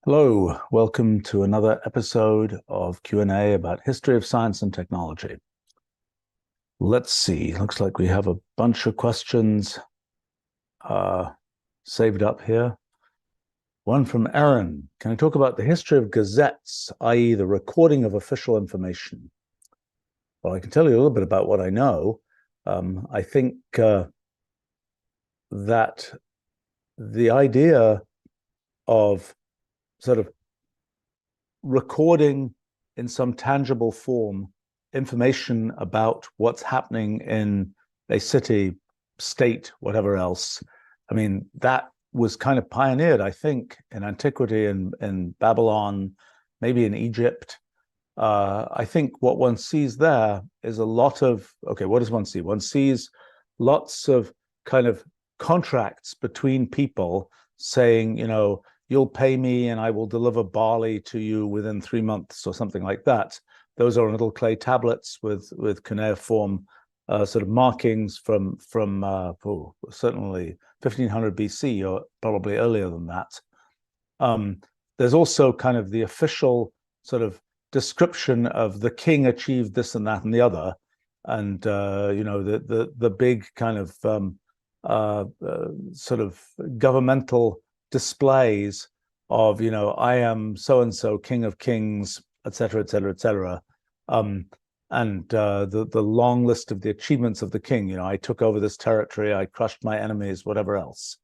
Hello, welcome to another episode of Q&A about history of science and technology. Let's see, looks like we have a bunch of questions saved up here. One from Aaron. Can I talk about the history of gazettes, i.e. the recording of official information? Well, I can tell you a little bit about what I know. I think that the idea of sort of recording in some tangible form information about what's happening in a city, state, whatever else. I mean, that was kind of pioneered, I think, in antiquity in Babylon, maybe in Egypt. I think what one sees there is a lot of, okay, what does one see? One sees lots of kind of contracts between people saying, you'll pay me and I will deliver barley to you within 3 months or something like that. Those are little clay tablets with cuneiform sort of markings from certainly 1500 BC or probably earlier than that. There's also kind of the official sort of description of the king achieved this and that and the other, and the big kind of sort of governmental displays of, I am so and so, king of kings, etc., etc., etc. And the long list of the achievements of the king. I took over this territory, I crushed my enemies, whatever else.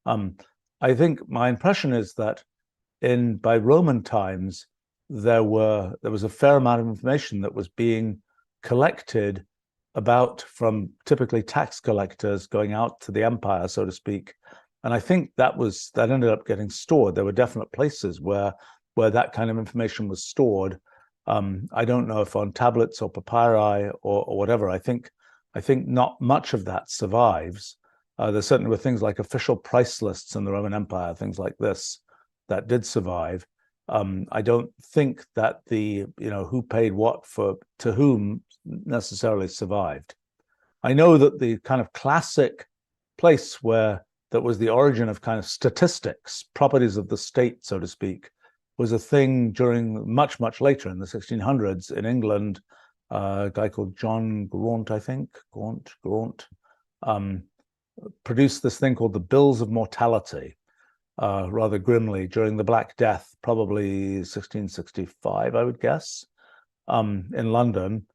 I think my impression is that by Roman times, there was a fair amount of information that was being collected from typically tax collectors going out to the empire, so to speak. And I think that ended up getting stored. There were definite places where that kind of information was stored. I don't know if on tablets or papyri or whatever. I think not much of that survives. There certainly were things like official price lists in the Roman Empire, things like this, that did survive. I don't think that the who paid what to whom necessarily survived. I know that the kind of classic place that was the origin of kind of statistics, properties of the state, so to speak, was a thing during much, much later in the 1600s in England. A guy called John Graunt, I think, Graunt, produced this thing called the Bills of Mortality, rather grimly during the Black Death, probably 1665, I would guess, in London.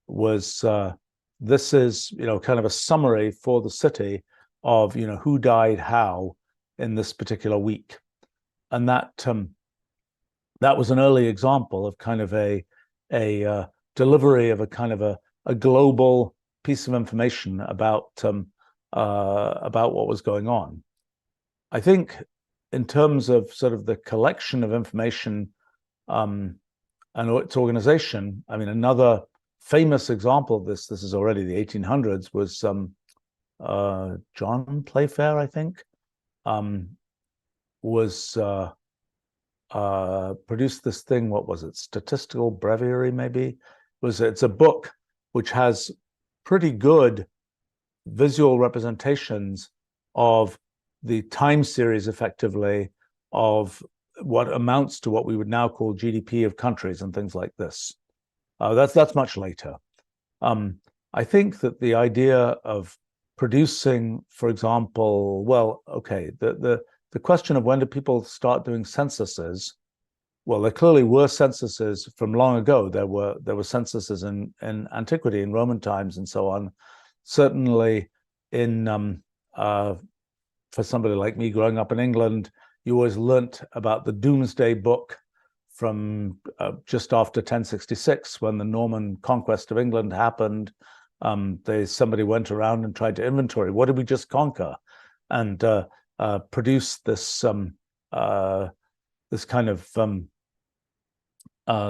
This is kind of a summary for the city of who died how in this particular week, and that was an early example of kind of a delivery of a kind of a global piece of information about what was going on. I think in terms of sort of the collection of information and its organization, I mean, another famous example of this is already the 1800s, was John Playfair, I think, produced this thing. What was it? Statistical Breviary, maybe. It's a book which has pretty good visual representations of the time series, effectively, of what amounts to what we would now call GDP of countries and things like this. That's much later. I think that the idea of producing, for example, the question of when do people start doing censuses? Well, there clearly were censuses from long ago. There were censuses in antiquity, in Roman times, and so on. Certainly, for somebody like me growing up in England, you always learnt about the Doomsday Book from just after 1066, when the Norman conquest of England happened. Somebody went around and tried to inventory, what did we just conquer, and produce this kind of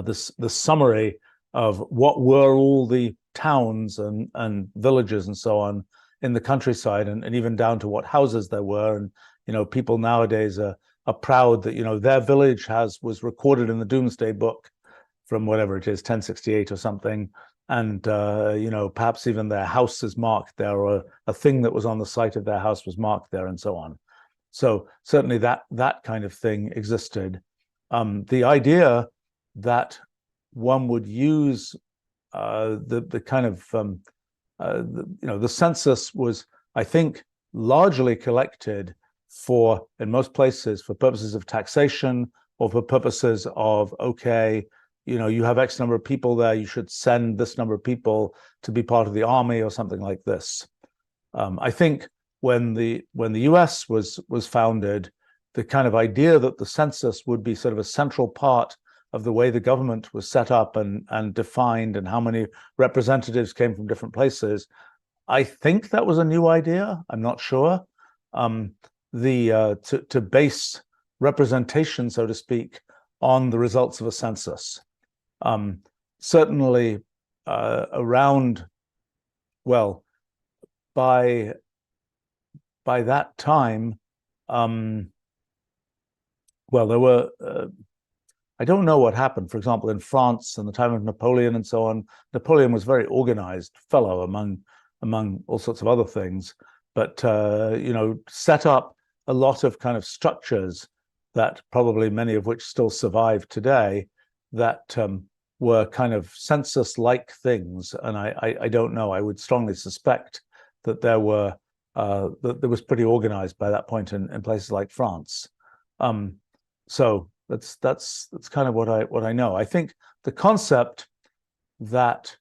this summary of what were all the towns and villages and so on in the countryside, and even down to what houses there were. And people nowadays are proud that their village was recorded in the Doomsday Book from whatever it is, 1068 or something. And perhaps even their house is marked there, or a thing that was on the site of their house was marked there, and so on. So certainly that kind of thing existed. The idea that one would use the kind of the census was, I think, largely collected for, in most places, for purposes of taxation or for purposes of, okay, you have X number of people there, you should send this number of people to be part of the army or something like this. I think when the US was founded, the kind of idea that the census would be sort of a central part of the way the government was set up and defined, and how many representatives came from different places, I think that was a new idea. I'm not sure. To base representation, so to speak, on the results of a census. Certainly around, well, by that time, well, there were, I don't know what happened. For example, in France, in the time of Napoleon and so on, Napoleon was a very organized fellow among all sorts of other things, but set up a lot of kind of structures that probably many of which still survive today, that were kind of census-like things. And I don't know. I would strongly suspect that there was pretty organized by that point in places like France. So that's kind of what I know. I think the concept that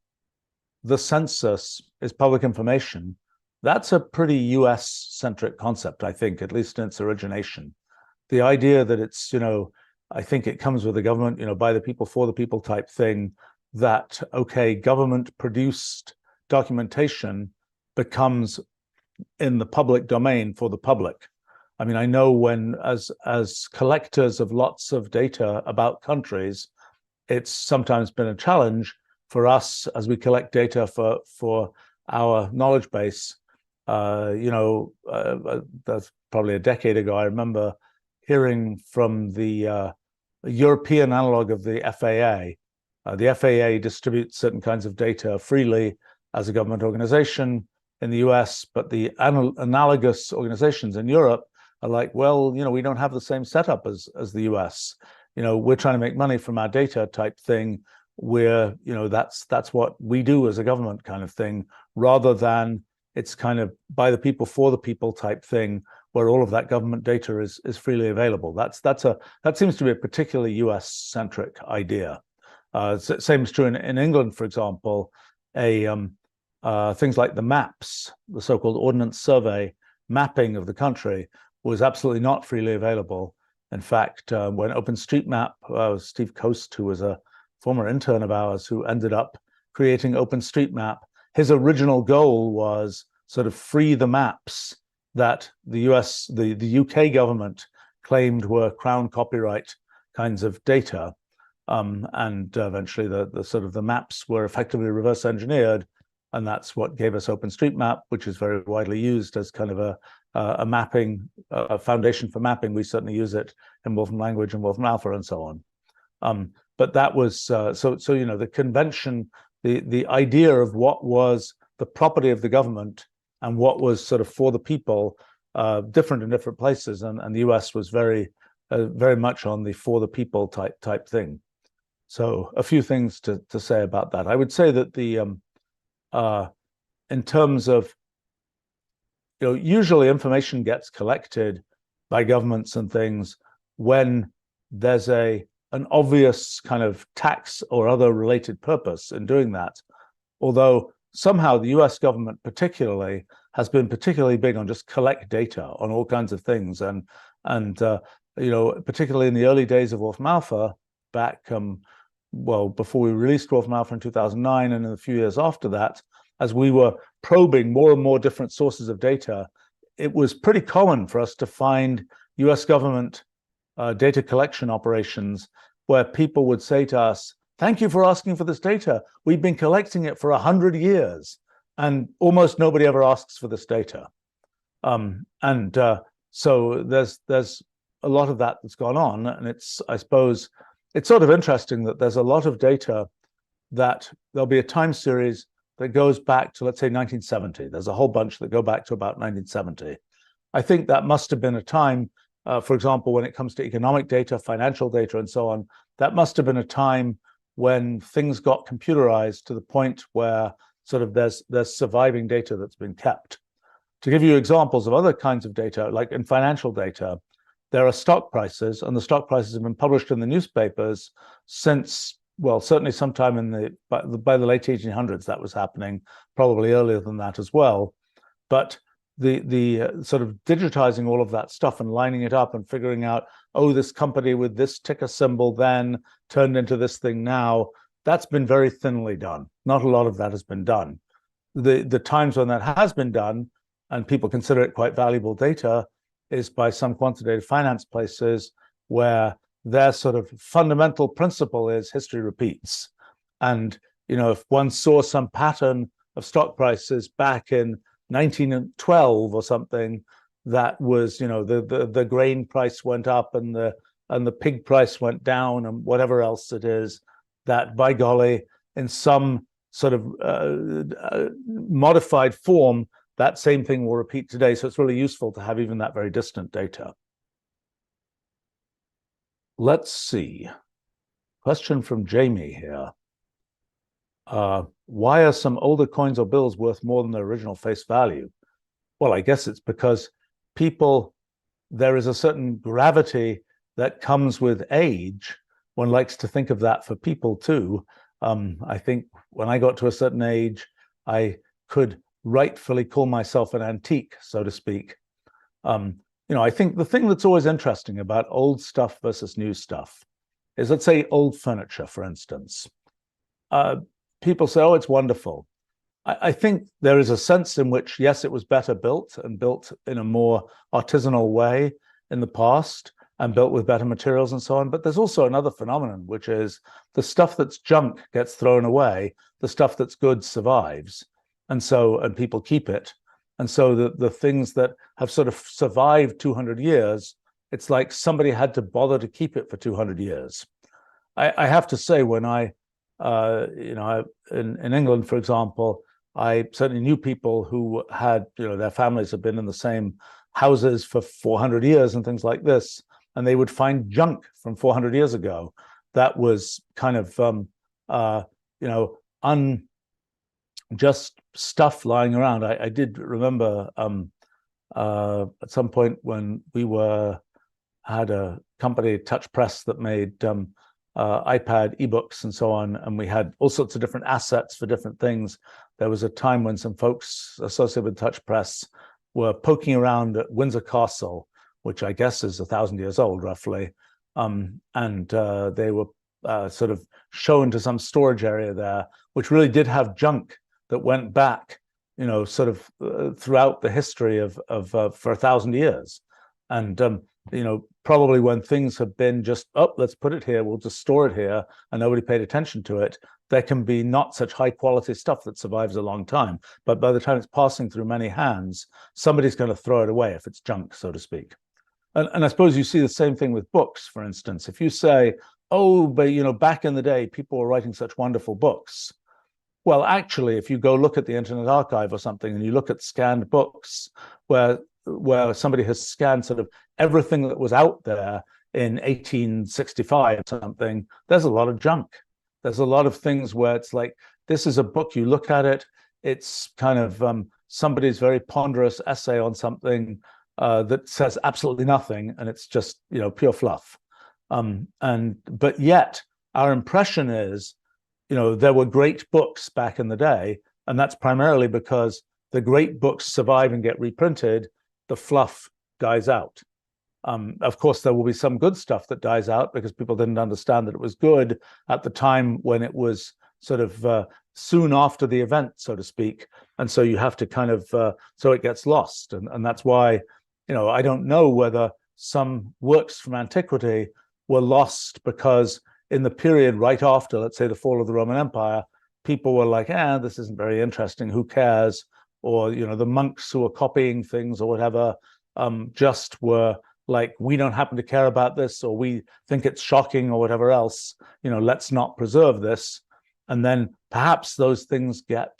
the census is public information, that's a pretty US-centric concept, I think, at least in its origination. The idea that it's, I think it comes with the government, by the people, for the people type thing, that, okay, government-produced documentation becomes in the public domain for the public. I mean, I know when, as collectors of lots of data about countries, it's sometimes been a challenge for us as we collect data for our knowledge base. That's probably a decade ago. I remember hearing from the European analog of the FAA. The FAA distributes certain kinds of data freely as a government organization in the US, but the analogous organizations in Europe are like, well, we don't have the same setup as the US. We're trying to make money from our data type thing. Where that's what we do as a government kind of thing, rather than it's kind of by the people for the people type thing, where all of that government data is freely available. That seems to be a particularly US centric idea. Same is true in England, for example. Things like the maps, the so-called Ordnance Survey mapping of the country, was absolutely not freely available. In fact, when OpenStreetMap, Steve Coast, who was a former intern of ours who ended up creating OpenStreetMap, his original goal was sort of free the maps that the UK government claimed were Crown copyright kinds of data. And eventually the sort of the maps were effectively reverse engineered. And that's what gave us OpenStreetMap, which is very widely used as kind of a mapping, a foundation for mapping. We certainly use it in Wolfram Language and Wolfram Alpha and so on. But that was, so the convention, the idea of what was the property of the government and what was sort of for the people, different in different places. And the US was very much on the for the people type thing. So a few things to say about that. I would say that in terms of, usually information gets collected by governments and things when there's an obvious kind of tax or other related purpose in doing that. Although somehow the US government particularly has been particularly big on just collect data on all kinds of things. And particularly in the early days of Wolfram Alpha, back, before we released Wolfram Alpha in 2009 and in a few years after that, as we were probing more and more different sources of data, it was pretty common for us to find US government data collection operations where people would say to us, "Thank you for asking for this data. We've been collecting it for 100 years, and almost nobody ever asks for this data." So there's a lot of that that's gone on, and I suppose it's sort of interesting that there's a lot of data that there'll be a time series that goes back to, let's say, 1970. There's a whole bunch that go back to about 1970. I think that must have been a time for example, when it comes to economic data, financial data, and so on, that must have been a time when things got computerized to the point where sort of there's surviving data that's been kept. To give you examples of other kinds of data, like in financial data, there are stock prices, and the stock prices have been published in the newspapers since, well, certainly sometime by the late 1800s that was happening, probably earlier than that as well. But the sort of digitizing all of that stuff and lining it up and figuring out, oh, this company with this ticker symbol then turned into this thing now, that's been very thinly done. Not a lot of that has been done. The times when that has been done, and people consider it quite valuable data, is by some quantitative finance places where their sort of fundamental principle is history repeats. And, you know, if one saw some pattern of stock prices back in 1912 or something, that was, you know, the grain price went up and the pig price went down and whatever else it is, that by golly, in some sort of modified form, that same thing will repeat today. So it's really useful to have even that very distant data. Let's see. Question from Jamie here. Why are some older coins or bills worth more than their original face value? Well, I guess it's because there is a certain gravity that comes with age. One likes to think of that for people too. I think when I got to a certain age, I could rightfully call myself an antique, so to speak. You know, I think the thing that's always interesting about old stuff versus new stuff is, let's say, old furniture, for instance. People say, oh, it's wonderful. I think there is a sense in which, yes, it was better built and built in a more artisanal way in the past and built with better materials and so on. But there's also another phenomenon, which is the stuff that's junk gets thrown away, the stuff that's good survives. And people keep it. And so the things that have sort of survived 200 years, it's like somebody had to bother to keep it for 200 years. I have to say, when you know, in England, for example, I certainly knew people who had, you know, their families have been in the same houses for 400 years and things like this, and they would find junk from 400 years ago that was kind of, you know, just stuff lying around. I did remember at some point when we had a company, Touch Press, that made iPad ebooks and so on, and we had all sorts of different assets for different things. There was a time when some folks associated with Touch Press were poking around at Windsor Castle, which I guess is 1,000 years old, roughly, and they were sort of shown to some storage area there, which really did have junk that went back, you know, sort of throughout the history of for 1,000 years. And, you know, probably when things have been just, oh, let's put it here, we'll just store it here, and nobody paid attention to it, there can be not such high quality stuff that survives a long time. But by the time it's passing through many hands, somebody's going to throw it away if it's junk, so to speak. And I suppose you see the same thing with books, for instance. If you say, oh, but, you know, back in the day, people were writing such wonderful books. Well, actually, if you go look at the Internet Archive or something and you look at scanned books where somebody has scanned sort of everything that was out there in 1865 or something, there's a lot of junk. There's a lot of things where it's like, this is a book, you look at it, it's kind of somebody's very ponderous essay on something that says absolutely nothing, and it's just, you know, pure fluff. But yet our impression is, you know, there were great books back in the day, and that's primarily because the great books survive and get reprinted, the fluff dies out. Of course, there will be some good stuff that dies out because people didn't understand that it was good at the time when it was sort of soon after the event, so to speak. And so you have to kind of, so it gets lost. And that's why, you know, I don't know whether some works from antiquity were lost because in the period right after, let's say, the fall of the Roman Empire, people were like, this isn't very interesting, who cares? Or, you know, the monks who were copying things or whatever just were like, we don't happen to care about this, or we think it's shocking or whatever else, you know, let's not preserve this. And then perhaps those things get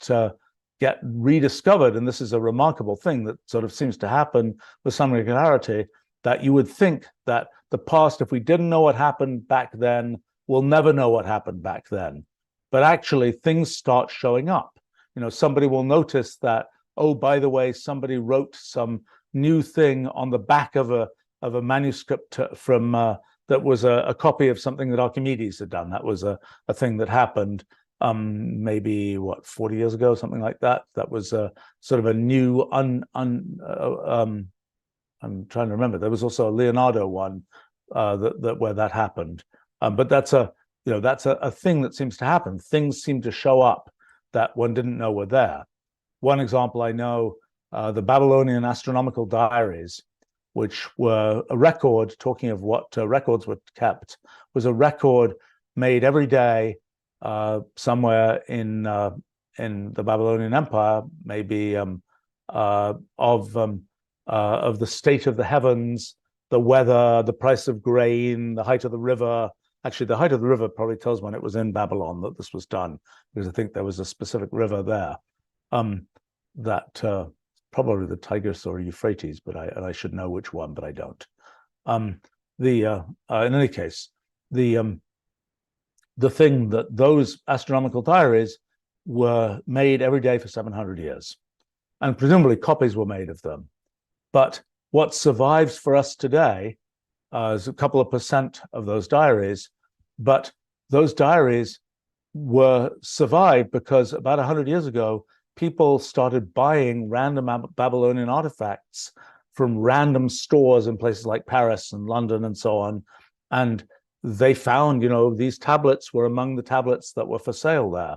rediscovered. And this is a remarkable thing that sort of seems to happen with some regularity. that you would think that the past, if we didn't know what happened back then, we'll never know what happened back then. But actually, things start showing up. Somebody will notice that, oh, by the way, somebody wrote some new thing on the back of a manuscript from that was a copy of something that Archimedes had done. That was a thing that happened maybe 40 years ago, something like that. That was sort of a new I'm trying to remember. There was also a Leonardo one where that happened. But that's a thing that seems to happen. Things seem to show up that one didn't know were there. One example I know, the Babylonian astronomical diaries, which were a record, talking of what records were kept, was a record made every day somewhere in the Babylonian Empire, maybe of the state of the heavens, the weather, the price of grain, the height of the river. Actually, the height of the river probably tells when it was in Babylon that this was done, because I think there was a specific river there. That probably the Tigris or Euphrates, but I should know which one, but I don't. In any case, the thing that those astronomical diaries were made every day for 700 years, and presumably copies were made of them. But what survives for us today is a couple of percent of those diaries, but those diaries were survived because about 100 years ago, people started buying random Babylonian artifacts from random stores in places like Paris and London and so on. And they found, these tablets were among the tablets that were for sale there.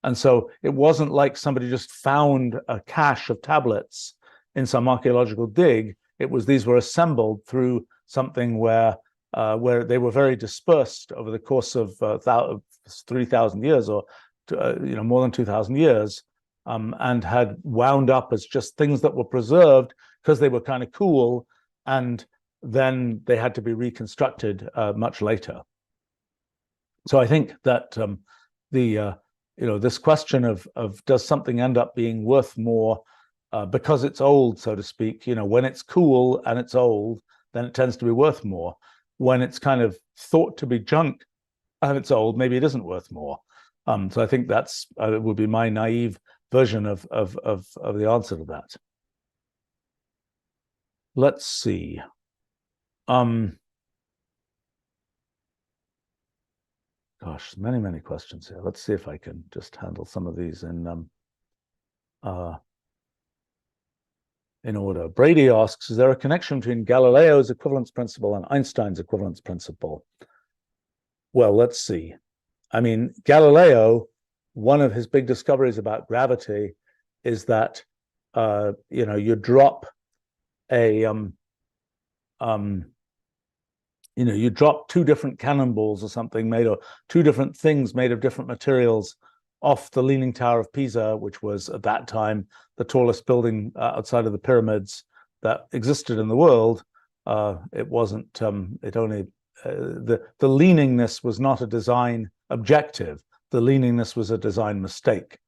And so it wasn't like somebody just found a cache of tablets in some archaeological dig. It was, these were assembled through something where they were very dispersed over the course of 3,000 years, or more than 2,000 years, and had wound up as just things that were preserved because they were kind of cool, and then they had to be reconstructed much later. So I think that this question of does something end up being worth more because it's old, so to speak, when it's cool and it's old, then it tends to be worth more. When it's kind of thought to be junk and it's old, maybe it isn't worth more. So I think that's would be my naive version of the answer to that. Let's see. Gosh, many questions here. Let's see if I can just handle some of these in order. Brady asks, is there a connection between Galileo's equivalence principle and Einstein's equivalence principle? Well, let's see. I mean, Galileo, one of his big discoveries about gravity is that you drop you drop two different cannonballs or something or two different things made of different materials off the Leaning Tower of Pisa, which was at that time the tallest building outside of the pyramids that existed in the world. It wasn't. The leaningness was not a design objective. The leaningness was a design mistake.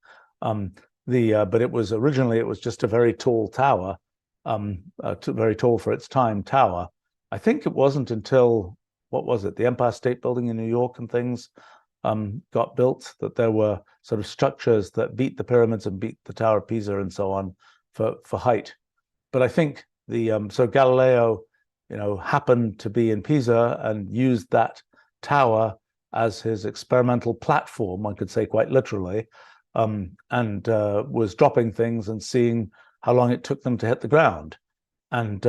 But it was originally just a very tall tower, very tall for its time tower. I think it wasn't until, what was it, the Empire State Building in New York and things got built, that there were sort of structures that beat the pyramids and beat the Tower of Pisa and so on for height. But I think so Galileo, happened to be in Pisa and used that tower as his experimental platform, one could say quite literally, and was dropping things and seeing how long it took them to hit the ground, and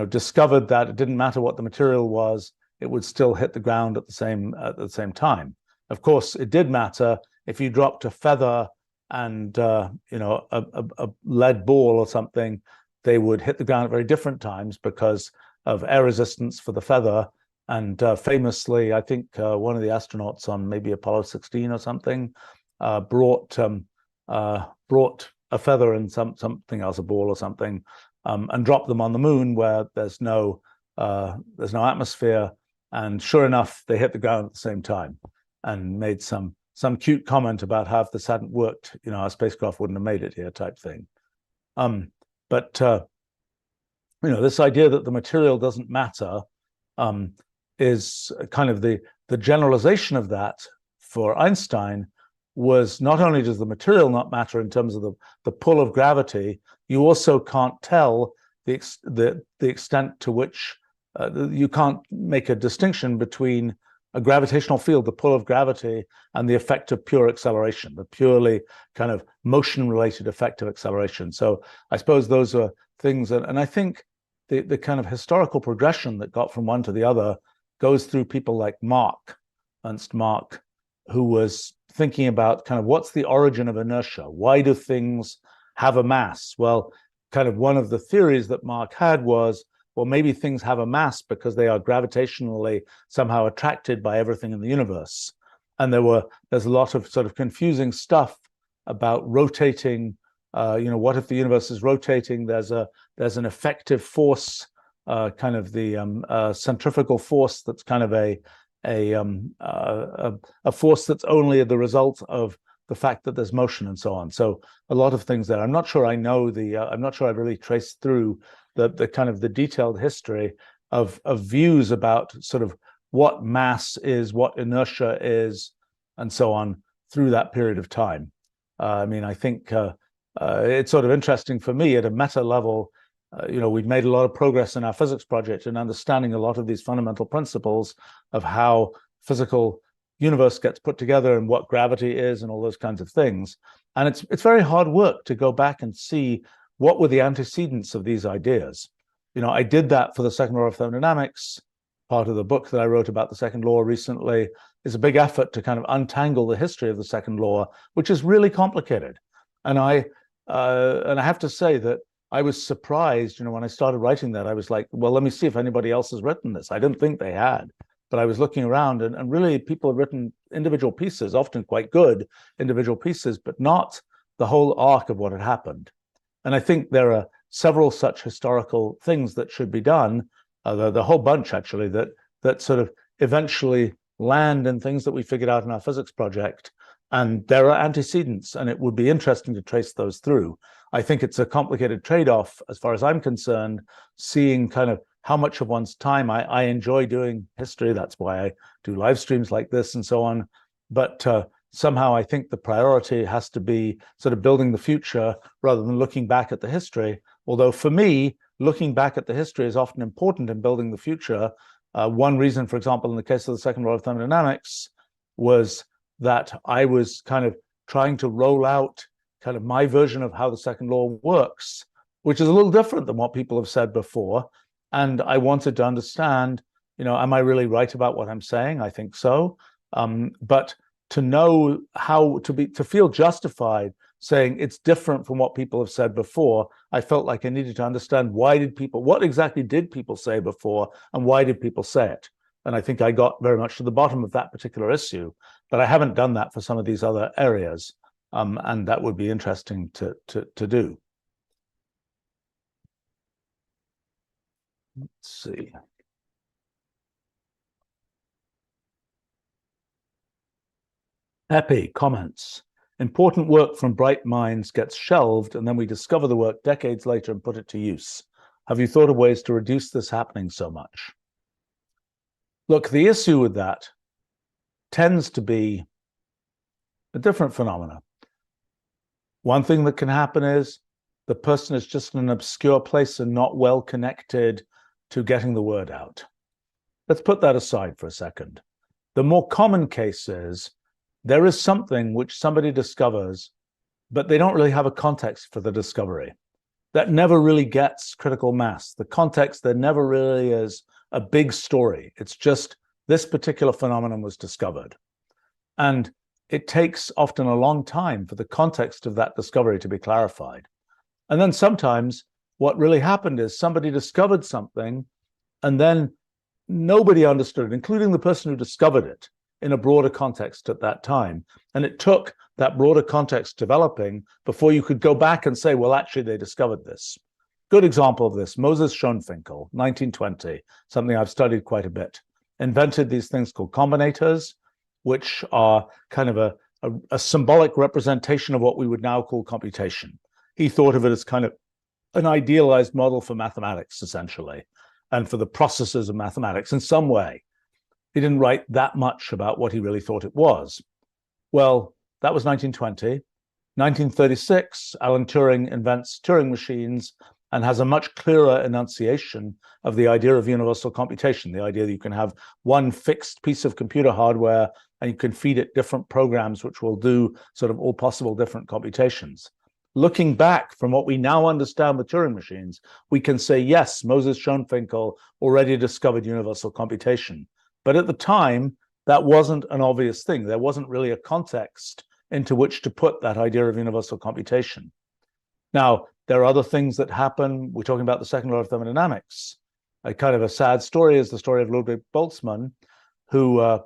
discovered that it didn't matter what the material was, it would still hit the ground at the same time. Of course, it did matter if you dropped a feather and a lead ball or something, they would hit the ground at very different times because of air resistance for the feather. And famously, I think one of the astronauts on maybe Apollo 16 or something brought a feather and something else, a ball or something, and dropped them on the moon where there's no atmosphere. And sure enough, they hit the ground at the same time, and made some cute comment about how if this hadn't worked, our spacecraft wouldn't have made it here, type thing. But this idea that the material doesn't matter um, is kind of the generalization of that for Einstein was not only does the material not matter in terms of the pull of gravity, you also can't tell the extent to which you can't make a distinction between a gravitational field, the pull of gravity, and the effect of pure acceleration, the purely kind of motion-related effect of acceleration. So I suppose those are things, and I think the kind of historical progression that got from one to the other goes through people like Ernst Mach, who was thinking about kind of what's the origin of inertia? Why do things have a mass? Well, kind of one of the theories that Mach had was, well, maybe things have a mass because they are gravitationally somehow attracted by everything in the universe. And there's a lot of sort of confusing stuff about rotating. What if the universe is rotating? There's an effective force, kind of the centrifugal force that's kind of a force that's only the result of the fact that there's motion and so on. So a lot of things there. I'm not sure I know I'm not sure I've really traced through the kind of the detailed history of views about sort of what mass is, what inertia is, and so on through that period of time. I think it's sort of interesting for me at a meta level. We've made a lot of progress in our physics project in understanding a lot of these fundamental principles of how physical universe gets put together and what gravity is and all those kinds of things. And it's very hard work to go back and see what were the antecedents of these ideas. I did that for the second law of thermodynamics. Part of the book that I wrote about the second law recently is a big effort to kind of untangle the history of the second law, which is really complicated. And I have to say that I was surprised, when I started writing that. I was like, well, let me see if anybody else has written this. I didn't think they had, but I was looking around, and really people have written individual pieces, often quite good individual pieces, but not the whole arc of what had happened. And I think there are several such historical things that should be done, the whole bunch actually, that sort of eventually land in things that we figured out in our physics project. And there are antecedents, and it would be interesting to trace those through. I think it's a complicated trade-off, as far as I'm concerned, seeing kind of how much of one's time I enjoy doing history. That's why I do live streams like this and so on. But somehow I think the priority has to be sort of building the future rather than looking back at the history. Although for me, looking back at the history is often important in building the future. One reason, for example, in the case of the second law of thermodynamics, was that I was kind of trying to roll out kind of my version of how the second law works, which is a little different than what people have said before. And I wanted to understand, am I really right about what I'm saying? I think so. But to know how to feel justified saying it's different from what people have said before, I felt like I needed to understand what exactly did people say before, and why did people say it? And I think I got very much to the bottom of that particular issue, but I haven't done that for some of these other areas. And that would be interesting to do. Let's see. Epi comments. Important work from bright minds gets shelved, and then we discover the work decades later and put it to use. Have you thought of ways to reduce this happening so much? Look, the issue with that tends to be a different phenomena. One thing that can happen is the person is just in an obscure place and not well connected to getting the word out. Let's put that aside for a second. The more common case is there is something which somebody discovers, but they don't really have a context for the discovery. That never really gets critical mass. The context, there never really is a big story. It's just this particular phenomenon was discovered. And it takes often a long time for the context of that discovery to be clarified. And then sometimes what really happened is somebody discovered something, and then nobody understood it, including the person who discovered it, in a broader context at that time. And it took that broader context developing before you could go back and say, well, actually, they discovered this. Good example of this, Moses Schoenfinkel, 1920, something I've studied quite a bit, invented these things called combinators, which are kind of a symbolic representation of what we would now call computation. He thought of it as kind of an idealized model for mathematics, essentially, and for the processes of mathematics in some way. He didn't write that much about what he really thought it was. Well, that was 1920. 1936, Alan Turing invents Turing machines and has a much clearer enunciation of the idea of universal computation, the idea that you can have one fixed piece of computer hardware and you can feed it different programs which will do sort of all possible different computations. Looking back from what we now understand with Turing machines, we can say, yes, Moses Schoenfinkel already discovered universal computation. But at the time, that wasn't an obvious thing. There wasn't really a context into which to put that idea of universal computation. Now, there are other things that happen. We're talking about the second law of thermodynamics. A kind of a sad story is the story of Ludwig Boltzmann, who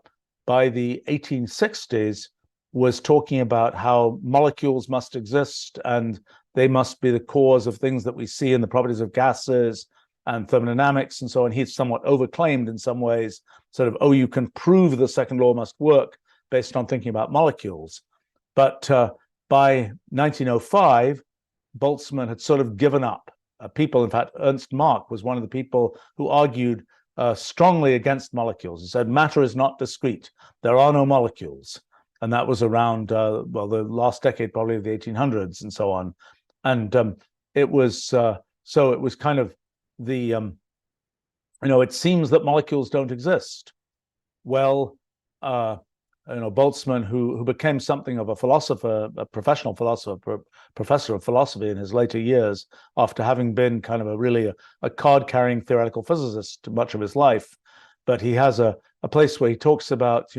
by the 1860s was talking about how molecules must exist and they must be the cause of things that we see in the properties of gases and thermodynamics and so on. He's somewhat overclaimed in some ways, sort of, oh, you can prove the second law must work based on thinking about molecules. But by 1905, Boltzmann had sort of given up. People, in fact, Ernst Mach was one of the people who argued strongly against molecules. He said, matter is not discrete. There are no molecules. And that was around, well, the last decade, probably of the 1800s and so on. And it was, so it was kind of the, it seems that molecules don't exist. Well, Boltzmann, who became something of a philosopher, a professional philosopher, professor of philosophy in his later years, after having been kind of a card-carrying theoretical physicist much of his life. But he has a place where he talks about,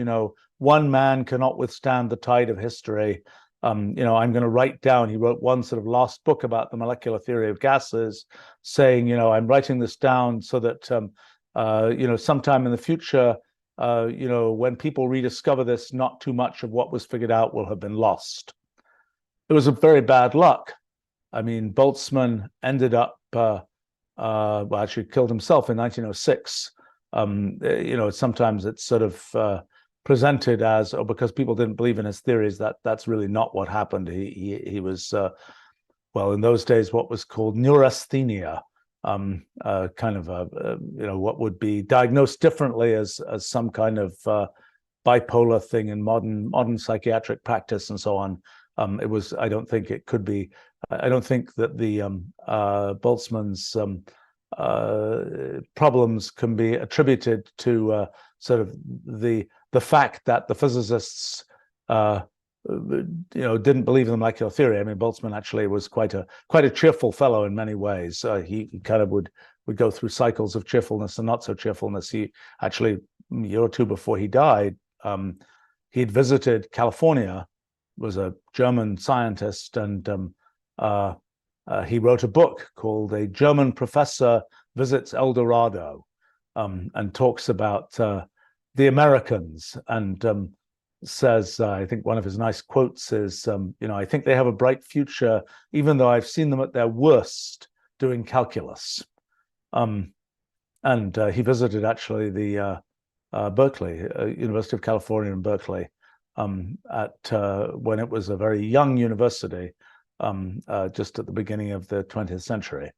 one man cannot withstand the tide of history. I'm going to write down, he wrote one sort of last book about the molecular theory of gases, saying, I'm writing this down so that, sometime in the future, when people rediscover this, not too much of what was figured out will have been lost. It was a very bad luck. I mean, Boltzmann ended up, actually killed himself in 1906. Sometimes it's sort of presented as, because people didn't believe in his theories, that's really not what happened. He was, in those days, what was called neurasthenia. Kind of what would be diagnosed differently as some kind of bipolar thing in modern psychiatric practice and so on. I don't think it could be. I don't think that the Boltzmann's problems can be attributed to sort of the fact that the physicists didn't believe in the molecular theory. I mean, Boltzmann actually was quite a cheerful fellow in many ways. He kind of would go through cycles of cheerfulness and not so cheerfulness. He actually, a year or two before he died, he'd visited California, was a German scientist, and he wrote a book called A German Professor Visits El Dorado, and talks about the Americans, and says, I think one of his nice quotes is, I think they have a bright future, even though I've seen them at their worst doing calculus. And he visited actually the Berkeley, University of California in Berkeley, when it was a very young university, just at the beginning of the 20th century.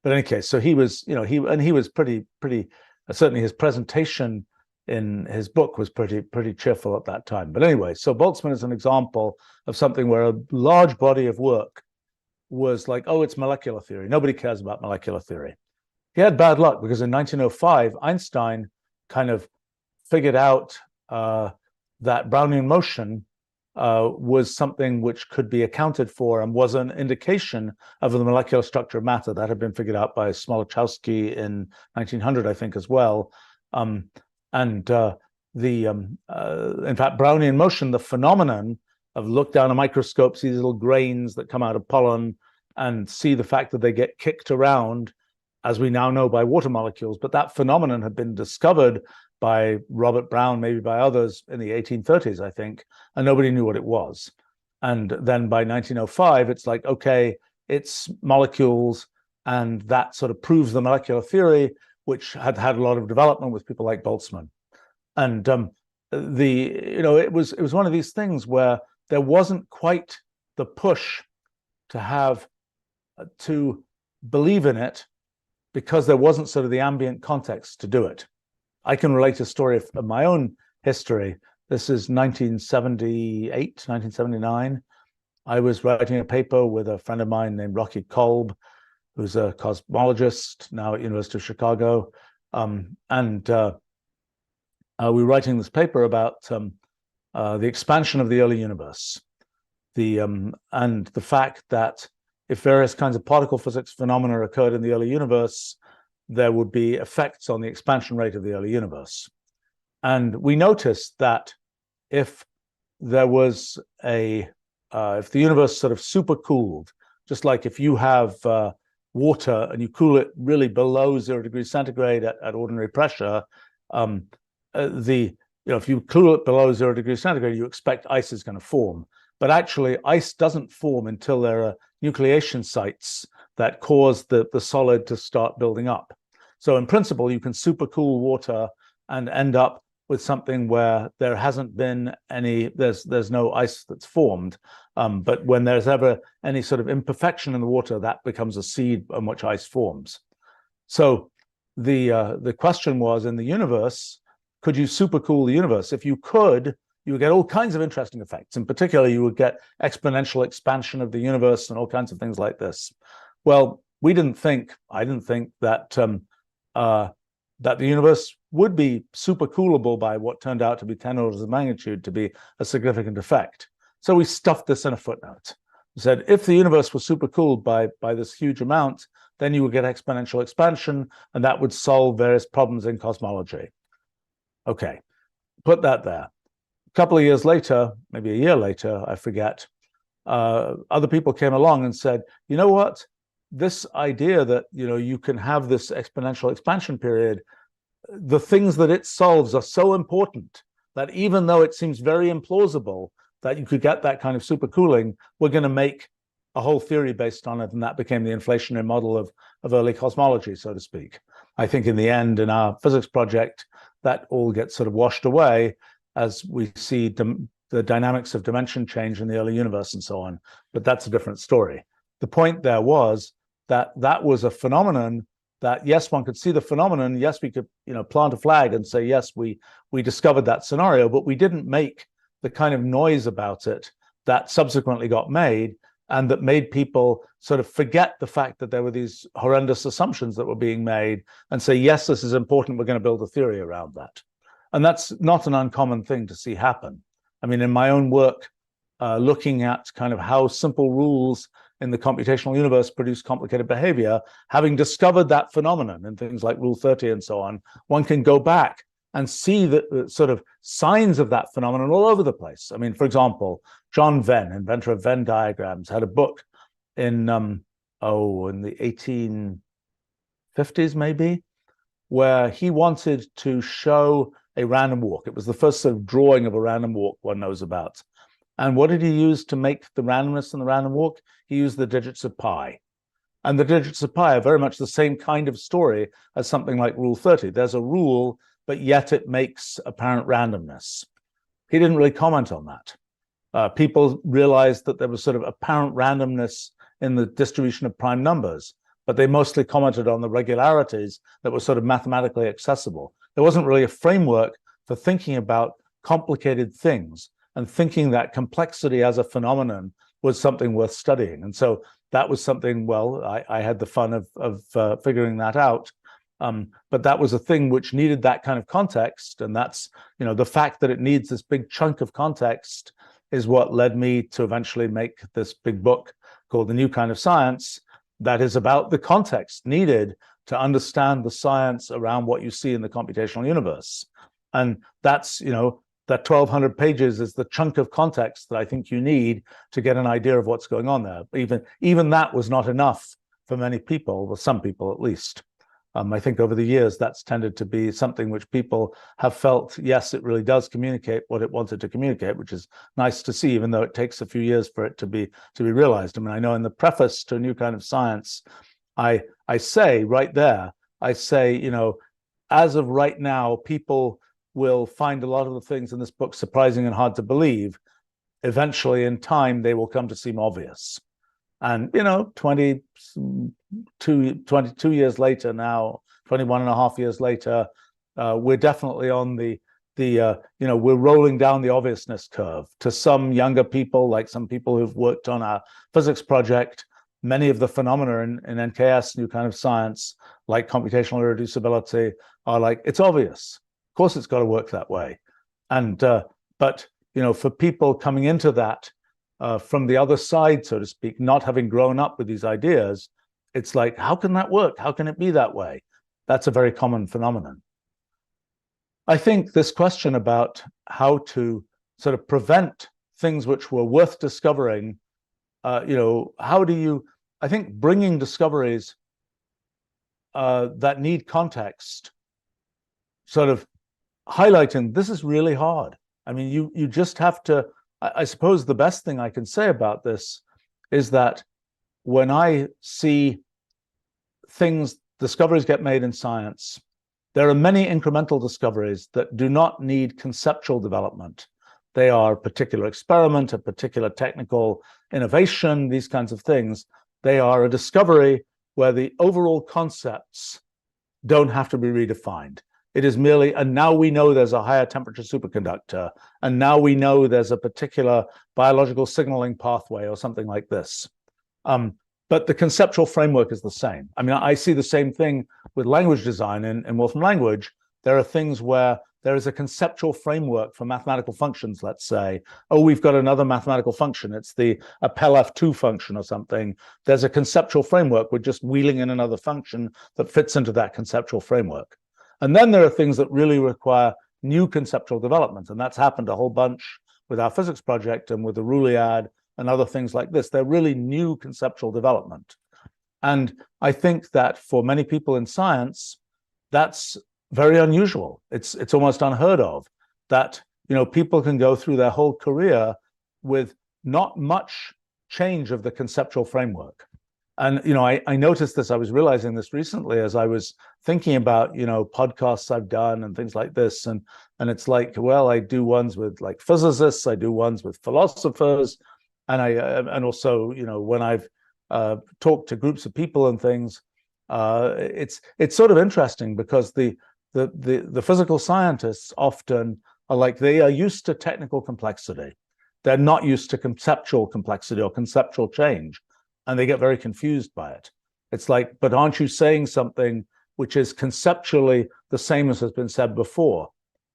But in any case, so he was, he was pretty, certainly his presentation in his book was pretty cheerful at that time. But anyway, so Boltzmann is an example of something where a large body of work was like, oh, it's molecular theory. Nobody cares about molecular theory. He had bad luck because in 1905, Einstein kind of figured out that Brownian motion was something which could be accounted for and was an indication of the molecular structure of matter. That had been figured out by Smoluchowski in 1900, I think, as well. In fact, Brownian motion, the phenomenon of look down a microscope, see these little grains that come out of pollen, and see the fact that they get kicked around, as we now know, by water molecules. But that phenomenon had been discovered by Robert Brown, maybe by others, in the 1830s, I think, and nobody knew what it was. And then by 1905, it's like, okay, it's molecules, and that sort of proves the molecular theory, which had had a lot of development with people like Boltzmann. And it was one of these things where there wasn't quite the push to believe in it because there wasn't sort of the ambient context to do it. I can relate a story of my own history. This is 1978, 1979. I was writing a paper with a friend of mine named Rocky Kolb, who's a cosmologist now at University of Chicago. We were writing this paper about the expansion of the early universe, and the fact that if various kinds of particle physics phenomena occurred in the early universe, there would be effects on the expansion rate of the early universe. And we noticed that if there was if the universe sort of supercooled, just like if you have water and you cool it really below 0 degrees centigrade at ordinary pressure, if you cool it below 0 degrees centigrade, you expect ice is going to form. But actually, ice doesn't form until there are nucleation sites that cause the solid to start building up. So in principle, you can supercool water and end up with something where there hasn't been there's no ice that's formed. But when there's ever any sort of imperfection in the water, that becomes a seed on which ice forms. So the question was, in the universe, could you supercool the universe? If you could, you would get all kinds of interesting effects. In particular, you would get exponential expansion of the universe and all kinds of things like this. Well, I didn't think that that the universe would be supercoolable by what turned out to be 10 orders of magnitude to be a significant effect. So we stuffed this in a footnote. We said, if the universe was supercooled by this huge amount, then you would get exponential expansion, and that would solve various problems in cosmology. Okay, put that there. A couple of years later, maybe a year later, I forget, other people came along and said, you know what? This idea that you can have this exponential expansion period, the things that it solves are so important that even though it seems very implausible that you could get that kind of supercooling, we're going to make a whole theory based on it, and that became the inflationary model of early cosmology, so to speak. I think in the end, in our physics project, that all gets sort of washed away as we see the dynamics of dimension change in the early universe and so on. But that's a different story. The point there was that that was a phenomenon that, yes, one could see the phenomenon. Yes, we could, plant a flag and say, yes, we discovered that scenario, but we didn't make the kind of noise about it that subsequently got made and that made people sort of forget the fact that there were these horrendous assumptions that were being made and say, yes, this is important. We're going to build a theory around that. And that's not an uncommon thing to see happen. I mean, in my own work, looking at kind of how simple rules in the computational universe produce complicated behavior, having discovered that phenomenon in things like Rule 30 and so on, one can go back and see the sort of signs of that phenomenon all over the place. I mean, for example, John Venn, inventor of Venn diagrams, had a book in the 1850s maybe, where he wanted to show a random walk. It was the first sort of drawing of a random walk one knows about. And what did he use to make the randomness in the random walk? He used the digits of pi. And the digits of pi are very much the same kind of story as something like Rule 30. There's a rule, but yet it makes apparent randomness. He didn't really comment on that. People realized that there was sort of apparent randomness in the distribution of prime numbers, but they mostly commented on the regularities that were sort of mathematically accessible. There wasn't really a framework for thinking about complicated things and thinking that complexity as a phenomenon was something worth studying. And so that was something, well, I had the fun of figuring that out. But that was a thing which needed that kind of context. And that's, the fact that it needs this big chunk of context is what led me to eventually make this big book called The New Kind of Science, that is about the context needed to understand the science around what you see in the computational universe. And that's, that 1,200 pages is the chunk of context that I think you need to get an idea of what's going on there. Even that was not enough for many people, well, some people at least. I think over the years, that's tended to be something which people have felt, yes, it really does communicate what it wanted to communicate, which is nice to see, even though it takes a few years for it to be realized. I mean, I know in the preface to A New Kind of Science, I say right there, as of right now, people will find a lot of the things in this book surprising and hard to believe. Eventually, in time, they will come to seem obvious. And, 22 years later now, 21 and a half years later, we're definitely on we're rolling down the obviousness curve. To some younger people, like some people who've worked on our physics project, many of the phenomena in NKS, new kind of science, like computational irreducibility, are like, it's obvious. Of course, it's got to work that way. And but for people coming into that from the other side, so to speak, not having grown up with these ideas, it's like, how can that work? How can it be that way? That's a very common phenomenon. I think this question about how to sort of prevent things which were worth discovering, how do you, I think bringing discoveries that need context, sort of highlighting this is really hard. I mean, you just have to, I suppose the best thing I can say about this is that when I see discoveries get made in science, there are many incremental discoveries that do not need conceptual development. They are a particular experiment, a particular technical innovation, these kinds of things. They are a discovery where the overall concepts don't have to be redefined. It is merely, and now we know there's a higher temperature superconductor, and now we know there's a particular biological signaling pathway or something like this. But the conceptual framework is the same. I mean, I see the same thing with language design in Wolfram language. There are things where there is a conceptual framework for mathematical functions, let's say. Oh, we've got another mathematical function. It's the appelf2 function or something. There's a conceptual framework. We're just wheeling in another function that fits into that conceptual framework. And then there are things that really require new conceptual development. And that's happened a whole bunch with our physics project and with the Rouliad and other things like this. They're really new conceptual development. And I think that for many people in science, that's very unusual. It's almost unheard of that, people can go through their whole career with not much change of the conceptual framework. And, I noticed this, I was realizing this recently as I was thinking about, podcasts I've done and things like this. And it's like, well, I do ones with like physicists, I do ones with philosophers. And also, when I've talked to groups of people and things, it's sort of interesting because the physical scientists often are like, they are used to technical complexity. They're not used to conceptual complexity or conceptual change. And they get very confused by it. It's like, but aren't you saying something which is conceptually the same as has been said before?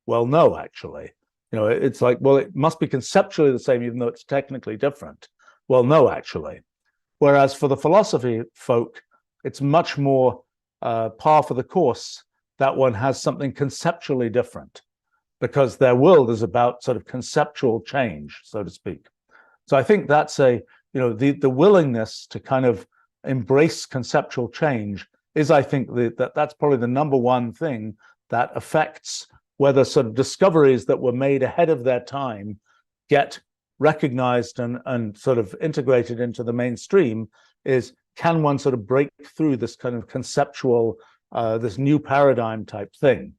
Well, no, actually. It's like, well, it must be conceptually the same, even though it's technically different. Well, no, actually. Whereas for the philosophy folk, it's much more par for the course that one has something conceptually different because their world is about sort of conceptual change, so to speak. So I think that's the willingness to kind of embrace conceptual change is, I think, that's probably the number one thing that affects whether sort of discoveries that were made ahead of their time get recognized and sort of integrated into the mainstream. Is, can one sort of break through this kind of conceptual, this new paradigm type thing?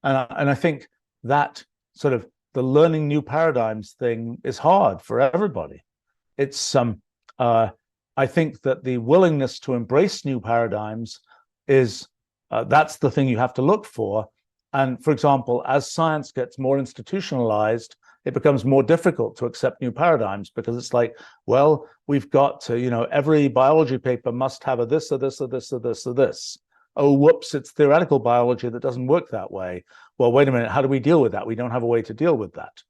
And I think that sort of the learning new paradigms thing is hard for everybody. It's I think that the willingness to embrace new paradigms is that's the thing you have to look for. And for example, as science gets more institutionalized, it becomes more difficult to accept new paradigms because it's like, well, we've got to, every biology paper must have a this or this or this or this or this. Oh, whoops, it's theoretical biology that doesn't work that way. Well, wait a minute, how do we deal with that? We don't have a way to deal with that.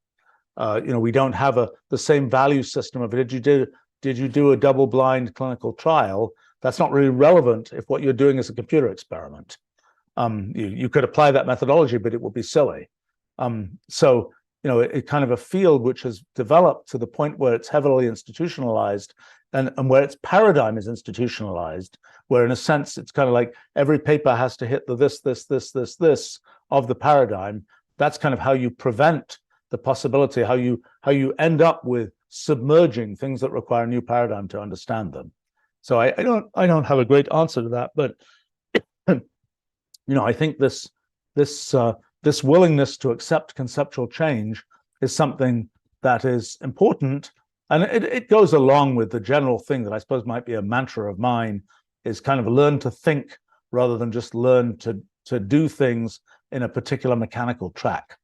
We don't have the same value system of did you do a double-blind clinical trial? That's not really relevant if what you're doing is a computer experiment. You could apply that methodology, but it would be silly. So it kind of a field which has developed to the point where it's heavily institutionalized and where its paradigm is institutionalized, where in a sense it's kind of like every paper has to hit the this of the paradigm. That's kind of how you prevent the possibility, how you end up with submerging things that require a new paradigm to understand them. So I don't have a great answer to that, but I think this willingness to accept conceptual change is something that is important. And it goes along with the general thing that I suppose might be a mantra of mine, is kind of learn to think rather than just learn to do things in a particular mechanical track.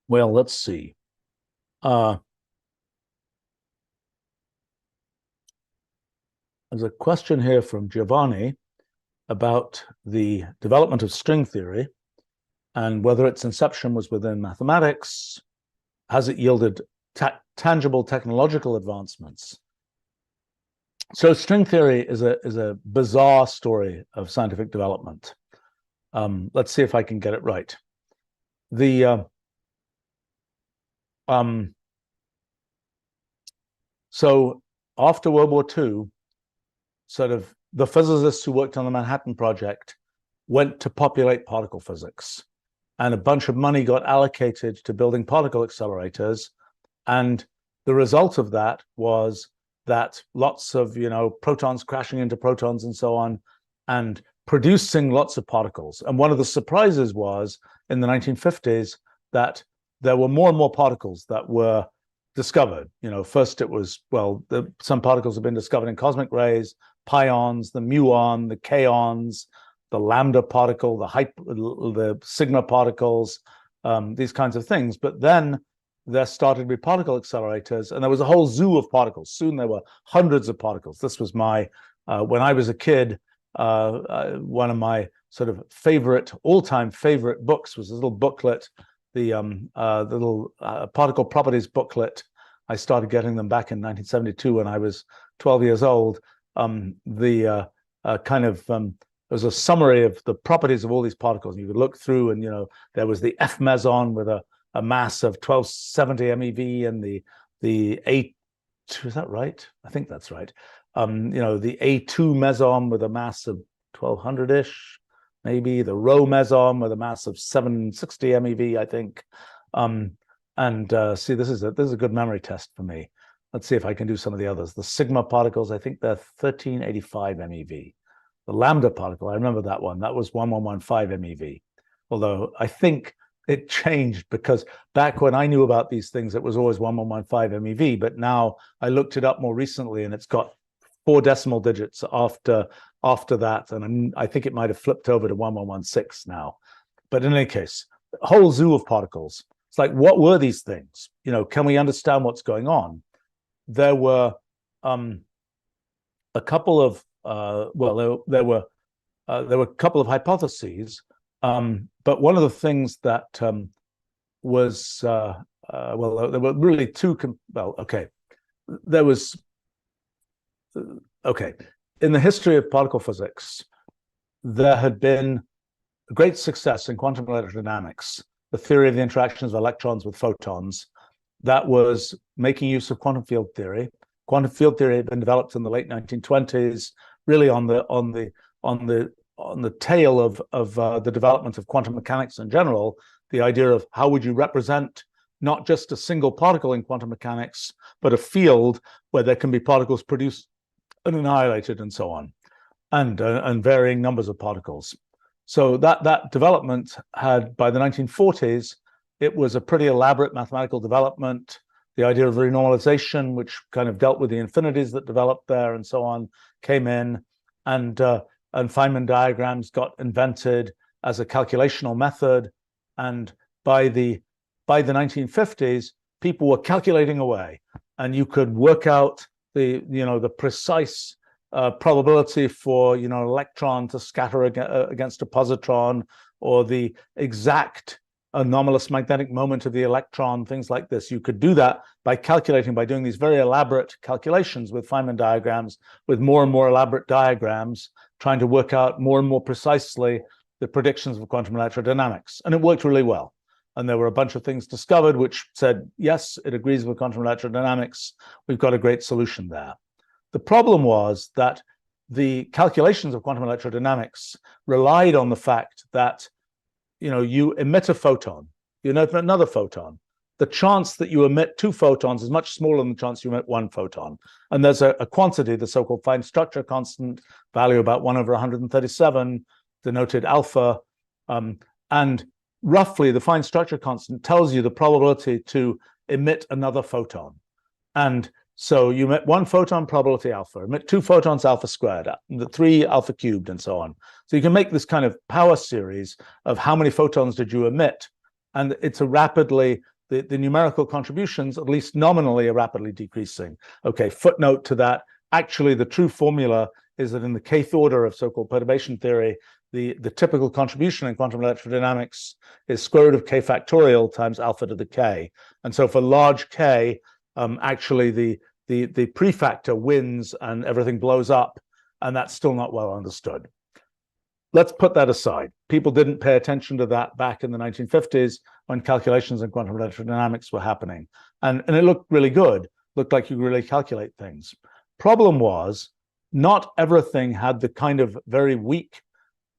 Well, let's see. There's a question here from Giovanni about the development of string theory and whether its inception was within mathematics. Has it yielded tangible technological advancements? So string theory is a bizarre story of scientific development. Let's see if I can get it right. So after World War II, sort of the physicists who worked on the Manhattan Project went to populate particle physics, and a bunch of money got allocated to building particle accelerators. And the result of that was that lots of, protons crashing into protons and so on, and producing lots of particles. And one of the surprises was in the 1950s that there were more and more particles that were discovered. First it was, some particles have been discovered in cosmic rays, pions, the muon, the kaons, the lambda particle, the sigma particles, these kinds of things. But then there started to be particle accelerators, and there was a whole zoo of particles. Soon there were hundreds of particles. This was when I was a kid, one of my sort of all-time favorite books was this little booklet, the little particle properties booklet. I started getting them back in 1972 when I was 12 years old. There was a summary of the properties of all these particles. You could look through, and there was the F meson with a mass of 1270 MeV, and the A2, is that right? I think that's right. The A2 meson with a mass of 1200-ish, maybe the rho meson with a mass of 760 MeV, I think. See, this is a good memory test for me. Let's see if I can do some of the others. The sigma particles, I think they're 1385 MeV. The lambda particle, I remember that one. That was 1115 MeV. Although I think it changed, because back when I knew about these things, it was always 1115 MeV. But now I looked it up more recently, and it's got 4 decimal digits after that. And I think it might have flipped over to 1116 now. But in any case, a whole zoo of particles. It's like, what were these things? Can we understand what's going on? There were a couple of there were a couple of hypotheses, but one of the things that was there were really two. There was in the history of particle physics, there had been a great success in quantum electrodynamics, the theory of the interactions of electrons with photons, that was making use of quantum field theory. Quantum field theory had been developed in the late 1920s, really on the tail of the development of quantum mechanics in general. The idea of how would you represent not just a single particle in quantum mechanics, but a field where there can be particles produced and annihilated and so on, and varying numbers of particles. So that development had, by the 1940s, it was a pretty elaborate mathematical development. The idea of renormalization, which kind of dealt with the infinities that developed there and so on, came in, and Feynman diagrams got invented as a calculational method. And by the 1950s, people were calculating away, and you could work out the precise probability for an electron to scatter against a positron, or the exact anomalous magnetic moment of the electron, things like this. You could do that by doing these very elaborate calculations with Feynman diagrams, with more and more elaborate diagrams, trying to work out more and more precisely the predictions of quantum electrodynamics. And it worked really well. And there were a bunch of things discovered which said, yes, it agrees with quantum electrodynamics. We've got a great solution there. The problem was that the calculations of quantum electrodynamics relied on the fact that you emit a photon, you emit another photon. The chance that you emit 2 photons is much smaller than the chance you emit 1 photon. And there's a quantity, the so-called fine structure constant, value about 1/137, denoted alpha, and roughly the fine structure constant tells you the probability to emit another photon. And so you emit one photon, probability alpha, emit two photons, alpha squared, the three alpha cubed, and so on. So you can make this kind of power series of how many photons did you emit, and it's a rapidly, the numerical contributions, at least nominally, are rapidly decreasing. Okay, footnote to that, actually the true formula is that in the kth order of so-called perturbation theory, the typical contribution in quantum electrodynamics is square root of k factorial times alpha to the k. And so for large k, actually the prefactor wins and everything blows up, and that's still not well understood. Let's put that aside. People didn't pay attention to that back in the 1950s when calculations in quantum electrodynamics were happening. And it looked really good, looked like you could really calculate things. Problem was, not everything had the kind of very weak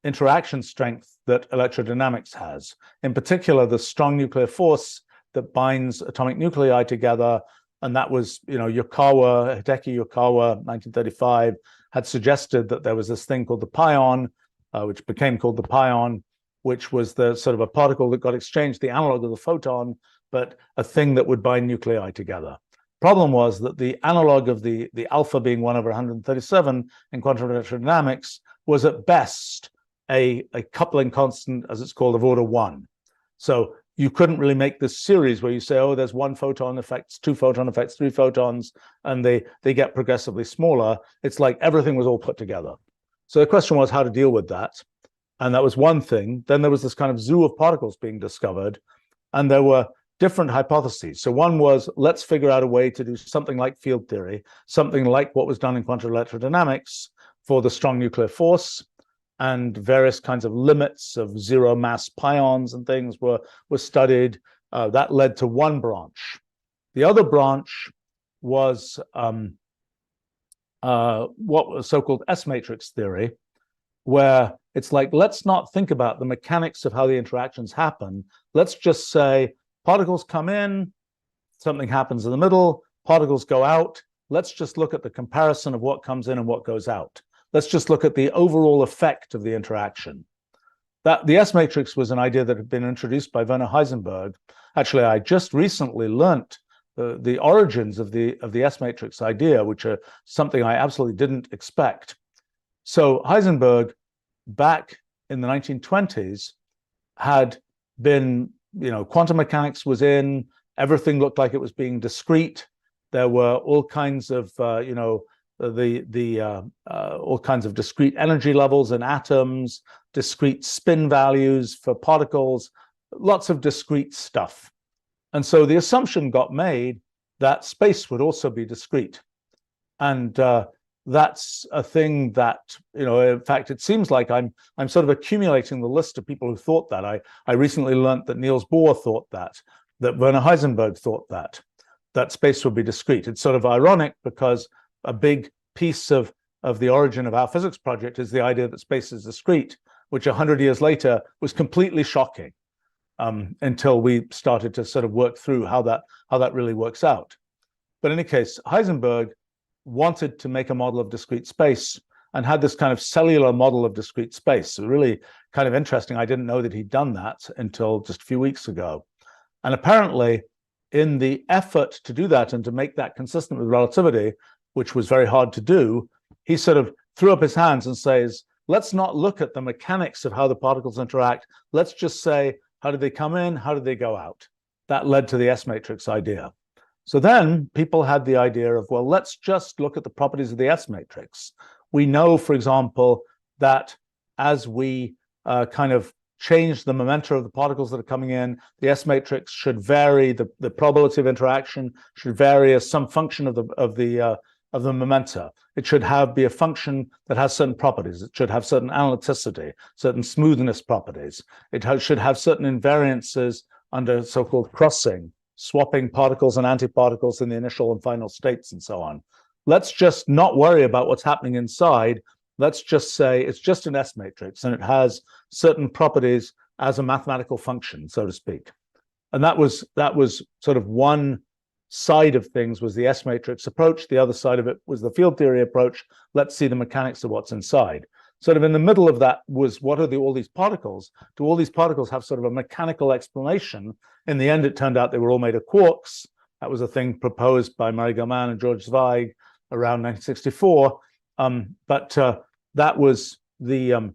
interaction strength that electrodynamics has. In particular, the strong nuclear force that binds atomic nuclei together, and that was, Yukawa, Hideki Yukawa, 1935, had suggested that there was this thing called the pion, which became called the pion, which was the sort of a particle that got exchanged, the analog of the photon, but a thing that would bind nuclei together. Problem was that the analog of the alpha being 1/137 in quantum electrodynamics was at best a coupling constant, as it's called, of order 1. So you couldn't really make this series where you say, oh, there's one photon affects two photon affects three photons, and they get progressively smaller. It's like everything was all put together. So the question was how to deal with that. And that was one thing. Then there was this kind of zoo of particles being discovered, and there were different hypotheses. So one was, let's figure out a way to do something like field theory, something like what was done in quantum electrodynamics for the strong nuclear force, and various kinds of limits of zero mass pions and things were studied. That led to one branch. The other branch was what was so-called S-matrix theory, where it's like, let's not think about the mechanics of how the interactions happen. Let's just say particles come in, something happens in the middle, particles go out. Let's just look at the comparison of what comes in and what goes out. Let's just look at the overall effect of the interaction. That the S-matrix was an idea that had been introduced by Werner Heisenberg. Actually, I just recently learnt the origins of the S-matrix idea, which are something I absolutely didn't expect. So Heisenberg, back in the 1920s, had been, quantum mechanics was in, everything looked like it was being discrete. There were all kinds of, all kinds of discrete energy levels in atoms, discrete spin values for particles, lots of discrete stuff. And so the assumption got made that space would also be discrete. And that's a thing that, in fact, it seems like I'm sort of accumulating the list of people who thought that. I recently learned that Niels Bohr thought that Werner Heisenberg thought that space would be discrete. It's sort of ironic because a big piece of the origin of our physics project is the idea that space is discrete, which 100 years later was completely shocking until we started to sort of work through how that really works out. But in any case, Heisenberg wanted to make a model of discrete space and had this kind of cellular model of discrete space. So really kind of interesting. I didn't know that he'd done that until just a few weeks ago. And apparently, in the effort to do that and to make that consistent with relativity, which was very hard to do, he sort of threw up his hands and says, let's not look at the mechanics of how the particles interact. Let's just say, how did they come in? How did they go out? That led to the S-matrix idea. So then people had the idea of, well, let's just look at the properties of the S-matrix. We know, for example, that as we kind of change the momenta of the particles that are coming in, the S-matrix should vary, the probability of interaction should vary as some function of the momenta. It should be a function that has certain properties. It should have certain analyticity, certain smoothness properties. It should have certain invariances under so-called crossing, swapping particles and antiparticles in the initial and final states and so on. Let's just not worry about what's happening inside. Let's just say it's just an S-matrix and it has certain properties as a mathematical function, so to speak. And that was sort of one side of things, was the S-matrix approach. The other side of it was the field theory approach. Let's see the mechanics of what's inside. sort of in the middle of that was, what are all these particles? Do all these particles have sort of a mechanical explanation? In the end, it turned out they were all made of quarks. That was a thing proposed by Murray Gell-Mann and George Zweig around 1964. That was the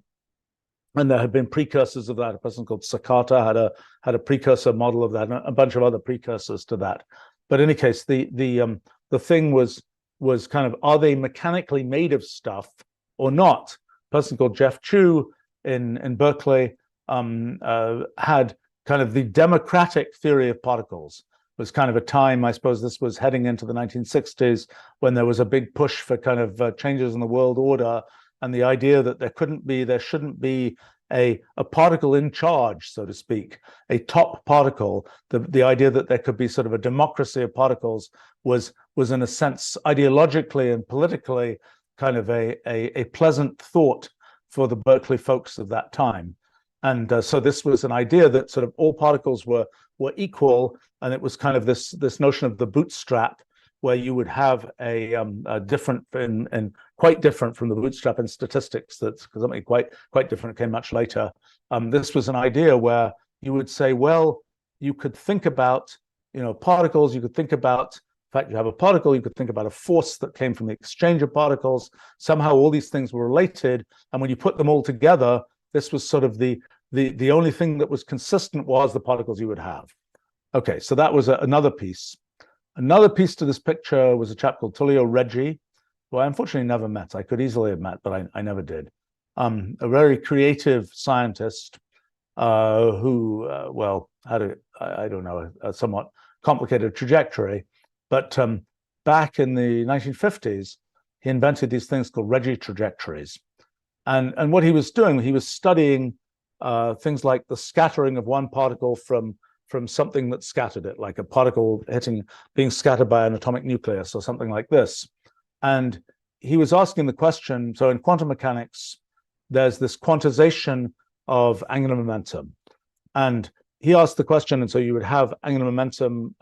and there had been precursors of that. A person called Sakata had a precursor model of that, and a bunch of other precursors to that. But in any case, the thing was kind of, are they mechanically made of stuff or not? A person called Jeff Chu in Berkeley had kind of the democratic theory of particles. It was kind of a time, I suppose this was heading into the 1960s, when there was a big push for kind of changes in the world order, and the idea that there shouldn't be a particle in charge, so to speak, a top particle. The idea that there could be sort of a democracy of particles was in a sense ideologically and politically kind of a pleasant thought for the Berkeley folks of that time. And so this was an idea that sort of all particles were equal, and it was kind of this notion of the bootstrap, where you would have a different and quite different from the bootstrap in statistics. That's something quite different came much later. This was an idea where you would say, well, you could think about particles. You could think about, in fact, you have a particle. You could think about a force that came from the exchange of particles. Somehow, all these things were related, and when you put them all together, this was sort of the only thing that was consistent was the particles you would have. Okay, so that was another piece. Another piece to this picture was a chap called Tullio Reggi, who I unfortunately never met. I could easily have met, but I never did. A very creative scientist who, well, had a somewhat complicated trajectory. But back in the 1950s, he invented these things called Reggi trajectories. And what he was doing, he was studying things like the scattering of one particle from something that scattered it, like a particle being scattered by an atomic nucleus or something like this. And he was asking the question, so in quantum mechanics, there's this quantization of angular momentum. And he asked the question, and so you would have angular momentum,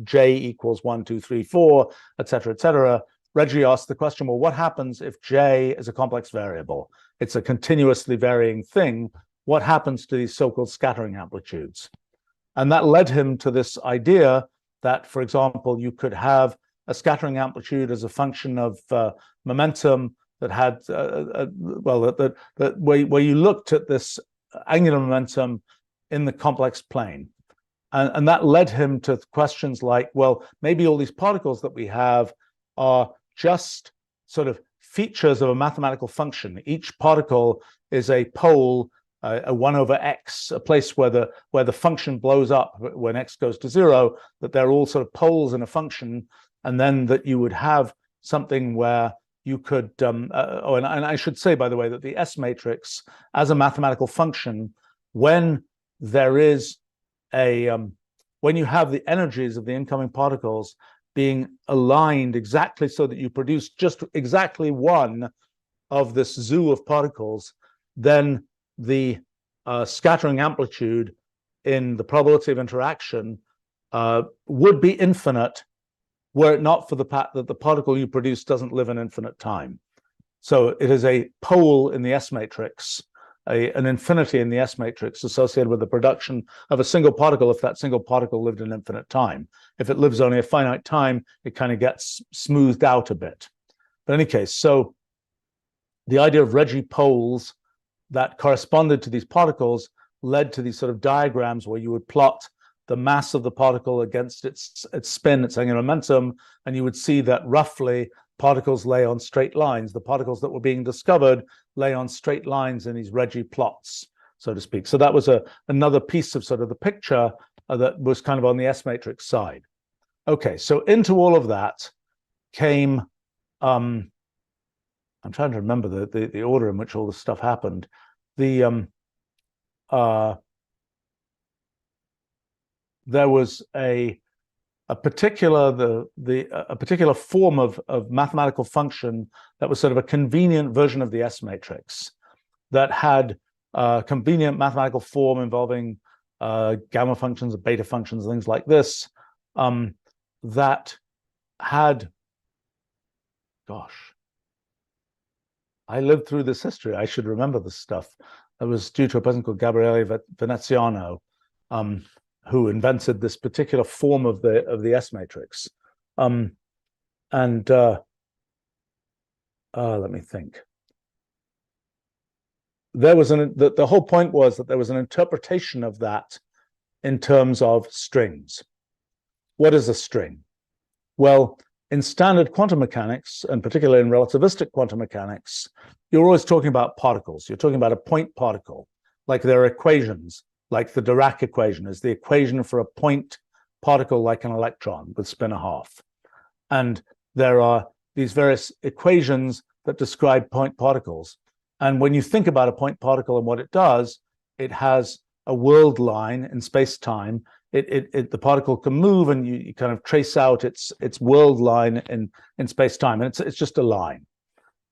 J equals 1, 2, 3, 4, et cetera, et cetera. Reggi asked the question, well, what happens if J is a complex variable? It's a continuously varying thing. What happens to these so-called scattering amplitudes? And that led him to this idea that, for example, you could have a scattering amplitude as a function of momentum that had, where you looked at this angular momentum in the complex plane. And that led him to questions like, well, maybe all these particles that we have are just sort of features of a mathematical function. Each particle is a pole, a 1 over x, a place where the function blows up when x goes to 0, that they're all sort of poles in a function, and then that you would have something where you could, and I should say, by the way, that the S matrix as a mathematical function, when there is when you have the energies of the incoming particles being aligned exactly so that you produce just exactly one of this zoo of particles, then the scattering amplitude in the probability of interaction would be infinite, were it not for the fact that the particle you produce doesn't live in infinite time. So it is a pole in the S matrix, an infinity in the S matrix associated with the production of a single particle if that single particle lived in infinite time. If it lives only a finite time, it kind of gets smoothed out a bit. But in any case, so the idea of Reggi poles that corresponded to these particles led to these sort of diagrams where you would plot the mass of the particle against its spin, its angular momentum, and you would see that roughly particles lay on straight lines. The particles that were being discovered lay on straight lines in these Reggi plots, so to speak. So that was another piece of sort of the picture that was kind of on the S matrix side. Okay, so into all of that came, I'm trying to remember the order in which all this stuff happened. There was a particular form of mathematical function that was sort of a convenient version of the S matrix that had a convenient mathematical form involving gamma functions, beta functions, things like this, that had, gosh, I lived through this history. I should remember this stuff. It was due to a person called Gabriele Veneziano, who invented this particular form of the S matrix. And let me think. There was the whole point was that there was an interpretation of that in terms of strings. What is a string? Well, in standard quantum mechanics, and particularly in relativistic quantum mechanics, you're always talking about particles. You're talking about a point particle, like there are equations, like the Dirac equation is the equation for a point particle like an electron with spin a half. And there are these various equations that describe point particles. And when you think about a point particle and what it does, it has a world line in space-time. The particle can move, and you kind of trace out its world line in space-time, and it's just a line.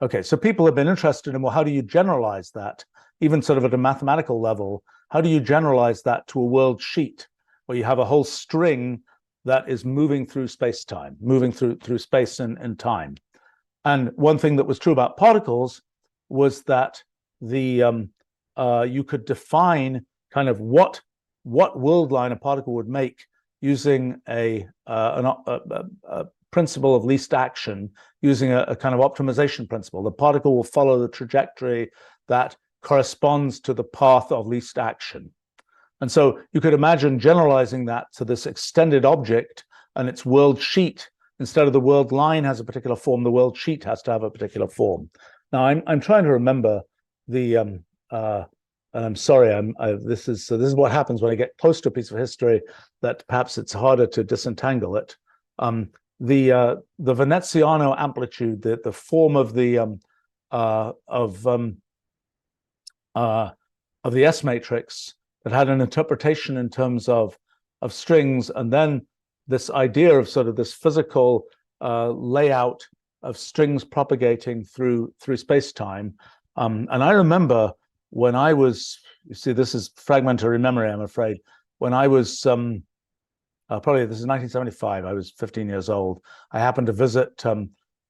Okay, so people have been interested in, well, how do you generalize that, even sort of at a mathematical level? How do you generalize that to a world sheet where you have a whole string that is moving through space-time, moving through space and time? And one thing that was true about particles was that you could define kind of what world line a particle would make using a principle of least action, using a kind of optimization principle. The particle will follow the trajectory that corresponds to the path of least action. And so you could imagine generalizing that to this extended object and its world sheet. Instead of the world line has a particular form, the world sheet has to have a particular form. Now I'm trying to remember the and I'm sorry, this is what happens when I get close to a piece of history that perhaps it's harder to disentangle it. The Veneziano amplitude, the form of the S matrix that had an interpretation in terms of strings, and then this idea of sort of this physical layout of strings propagating through space-time. And I remember when I was, you see, this is fragmentary memory, I'm afraid. When I was probably, this is 1975, I was 15 years old. I happened to visit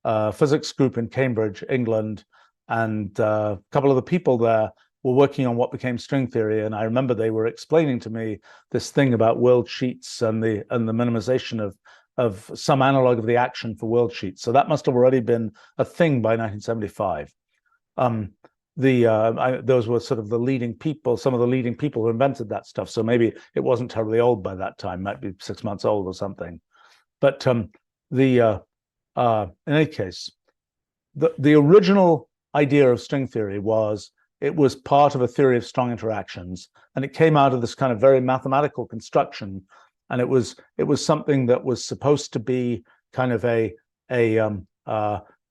a physics group in Cambridge, England, and a couple of the people there were working on what became string theory. And I remember they were explaining to me this thing about world sheets and the minimization of some analog of the action for world sheets. So that must have already been a thing by 1975. Those were sort of the leading people, some of the leading people who invented that stuff. So maybe it wasn't terribly old by that time, might be 6 months old or something. But in any case, the original idea of string theory was it was part of a theory of strong interactions, and it came out of this kind of very mathematical construction. And it was something that was supposed to be kind of a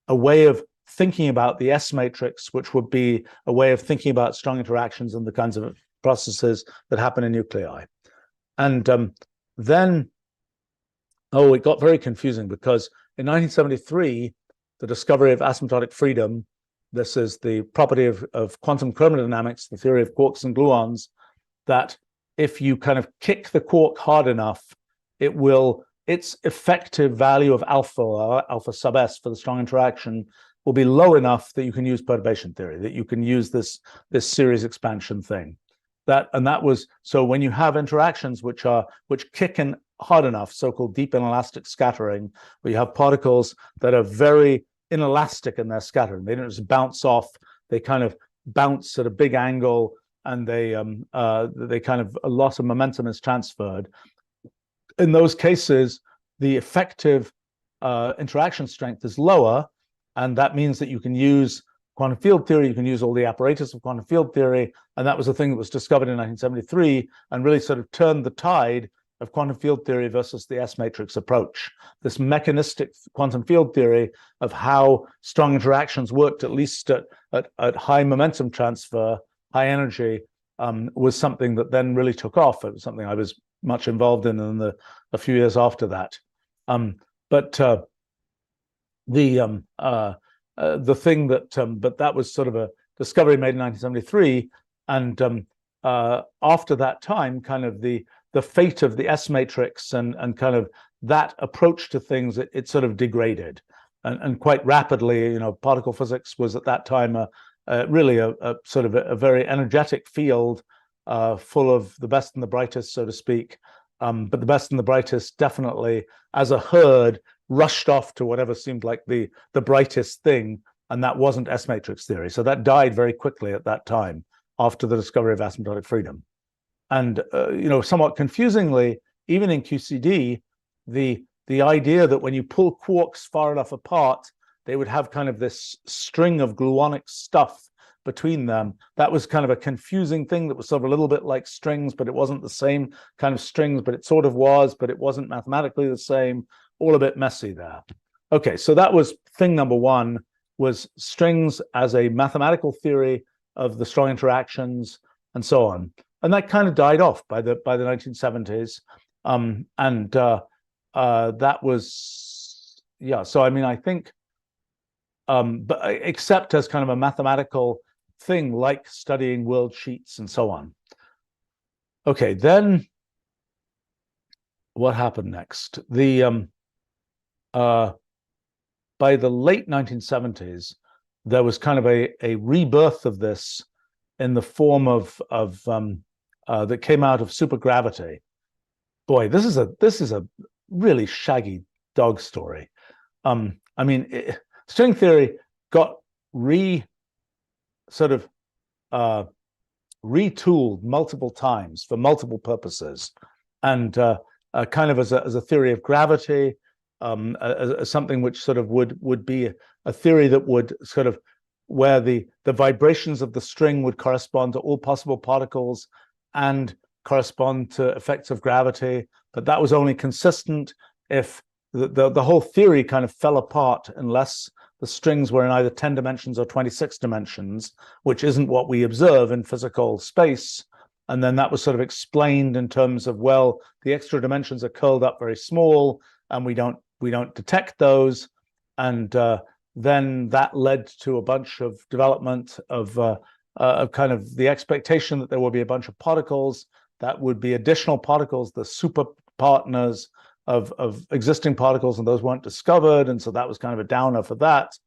way of thinking about the S matrix, which would be a way of thinking about strong interactions and the kinds of processes that happen in nuclei. And then, it got very confusing, because in 1973, the discovery of asymptotic freedom, this is the property of quantum chromodynamics, the theory of quarks and gluons, that if you kind of kick the quark hard enough, its effective value of alpha, or alpha sub s for the strong interaction, will be low enough that you can use perturbation theory, that you can use this series expansion thing. That was, so when you have interactions which kick in hard enough, so-called deep inelastic scattering, where you have particles that are very inelastic in their scattering, they don't just bounce off, they kind of bounce at a big angle, and they kind of, a lot of momentum is transferred. In those cases, the effective interaction strength is lower, and that means that you can use quantum field theory, you can use all the apparatus of quantum field theory, and that was a thing that was discovered in 1973 and really sort of turned the tide of quantum field theory versus the S matrix approach. This mechanistic quantum field theory of how strong interactions worked, at least at high momentum transfer, high energy, was something that then really took off. It was something I was much involved in a few years after that. But that was sort of a discovery made in 1973, and after that time, kind of the fate of the S matrix and kind of that approach to things, it sort of degraded. and quite rapidly, particle physics was at that time really a sort of a very energetic field, full of the best and the brightest, so to speak. But the best and the brightest definitely, as a herd, rushed off to whatever seemed like the brightest thing, and that wasn't S-matrix theory. So that died very quickly at that time after the discovery of asymptotic freedom. And somewhat confusingly, even in QCD, the idea that when you pull quarks far enough apart, they would have kind of this string of gluonic stuff between them. That was kind of a confusing thing that was sort of a little bit like strings, but it wasn't the same kind of strings, but it sort of was, but it wasn't mathematically the same, all a bit messy there. Okay, so that was thing number one, was strings as a mathematical theory of the strong interactions and so on. And that kind of died off by the 1970s. That was, yeah, so I mean, I think, but except as kind of a mathematical thing like studying world sheets and so on. Okay, then what happened next? By the late 1970s, there was kind of a rebirth of this in the form of that came out of supergravity. Boy, this is a really shaggy dog story. I mean, string theory got retooled multiple times for multiple purposes, and kind of as a theory of gravity, as something which sort of would be a theory that would sort of, where the vibrations of the string would correspond to all possible particles and correspond to effects of gravity, but that was only consistent if the whole theory kind of fell apart unless the strings were in either 10 dimensions or 26 dimensions, which isn't what we observe in physical space. And then that was sort of explained in terms of, well, the extra dimensions are curled up very small, and we don't detect those. And then that led to a bunch of development of kind of the expectation that there will be a bunch of particles that would be additional particles, the super partners of existing particles, and those weren't discovered. And so that was kind of a downer for that.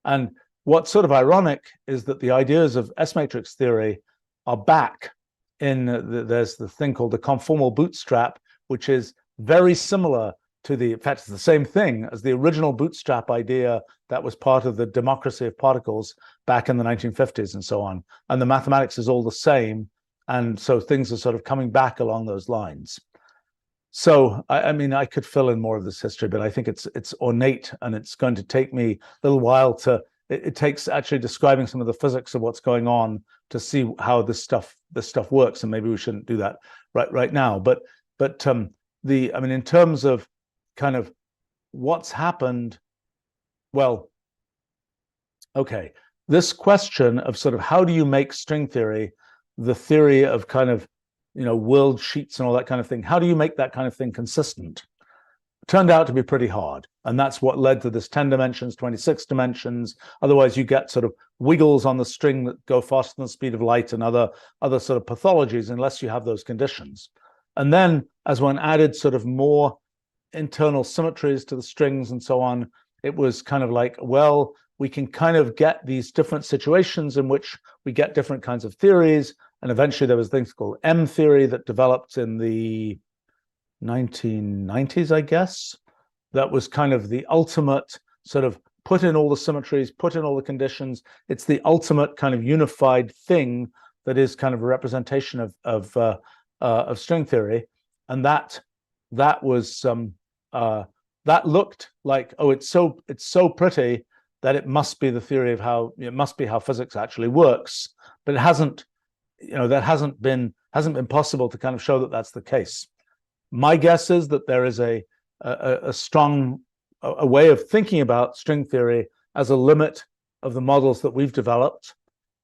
And what's sort of ironic is that the ideas of S-matrix theory are back in there's the thing called the conformal bootstrap, which is very similar to in fact, it's the same thing as the original bootstrap idea that was part of the democracy of particles back in the 1950s and so on. And the mathematics is all the same. And so things are sort of coming back along those lines. So, I mean, I could fill in more of this history, but I think it's ornate, and it's going to take me a little while to, it takes actually describing some of the physics of what's going on to see how this stuff works. And maybe we shouldn't do that right now. But I mean, in terms of kind of what's happened, well, okay, this question of sort of how do you make string theory the theory of kind of, world sheets and all that kind of thing, how do you make that kind of thing consistent? It turned out to be pretty hard. And that's what led to this 10 dimensions, 26 dimensions. Otherwise, you get sort of wiggles on the string that go faster than the speed of light and other sort of pathologies, unless you have those conditions. And then as one added sort of more internal symmetries to the strings and so on, it was kind of like, well, we can kind of get these different situations in which we get different kinds of theories. And eventually there was things called M theory that developed in the 1990s, I guess. That was kind of the ultimate sort of put in all the symmetries, put in all the conditions. It's the ultimate kind of unified thing that is kind of a representation of string theory. And that was that looked like, oh, it's so pretty that it must be the theory of how, it must be how physics actually works. But it hasn't, that hasn't been possible to kind of show that that's the case. My guess is that there is a strong way of thinking about string theory as a limit of the models that we've developed.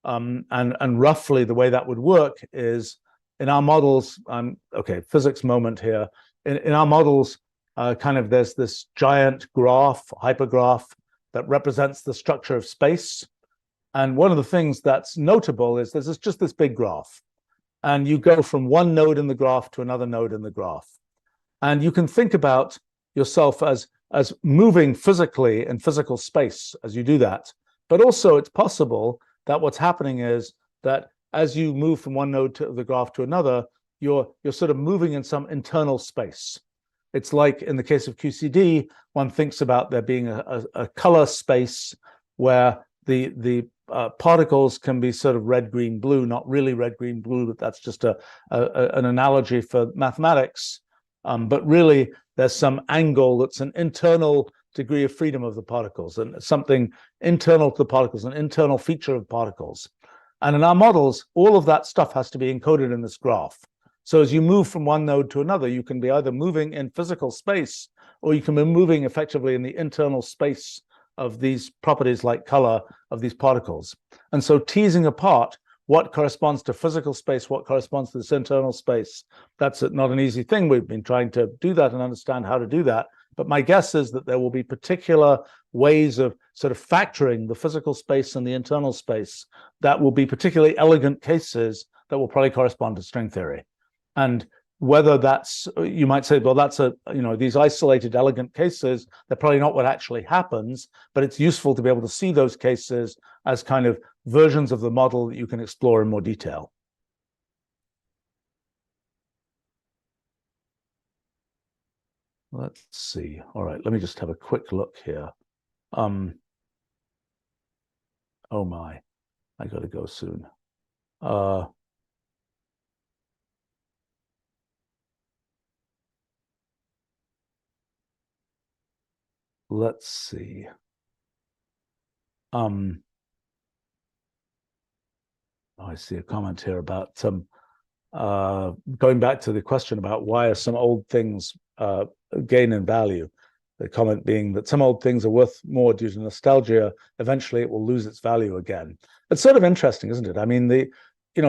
And roughly the way that would work is in our models, okay, physics moment here. In our models, kind of there's this giant graph, hypergraph, that represents the structure of space. And one of the things that's notable is there's just this big graph. And you go from one node in the graph to another node in the graph. And you can think about yourself as as moving physically in physical space as you do that. But also it's possible that what's happening is that as you move from one node of the graph to another, you're sort of moving in some internal space. It's like in the case of QCD, one thinks about there being a color space where the particles can be sort of red, green, blue, not really red, green, blue, but that's just an analogy for mathematics. But really, there's some angle that's an internal degree of freedom of the particles, and something internal to the particles, an internal feature of particles. And in our models, all of that stuff has to be encoded in this graph. So as you move from one node to another, you can be either moving in physical space, or you can be moving effectively in the internal space of these properties like color of these particles. And so teasing apart what corresponds to physical space, what corresponds to this internal space, that's not an easy thing. We've been trying to do that and understand how to do that. But my guess is that there will be particular ways of sort of factoring the physical space and the internal space that will be particularly elegant cases that will probably correspond to string theory. And whether that's, you might say, well, that's these isolated elegant cases, they're probably not what actually happens, but it's useful to be able to see those cases as kind of versions of the model that you can explore in more detail. Let's see. All right, let me just have a quick look here. Oh my, I gotta go soon. Let's see. I see a comment here about going back to the question about why are some old things gain in value. The comment being that some old things are worth more due to nostalgia. Eventually, it will lose its value again. It's sort of interesting, isn't it? I mean,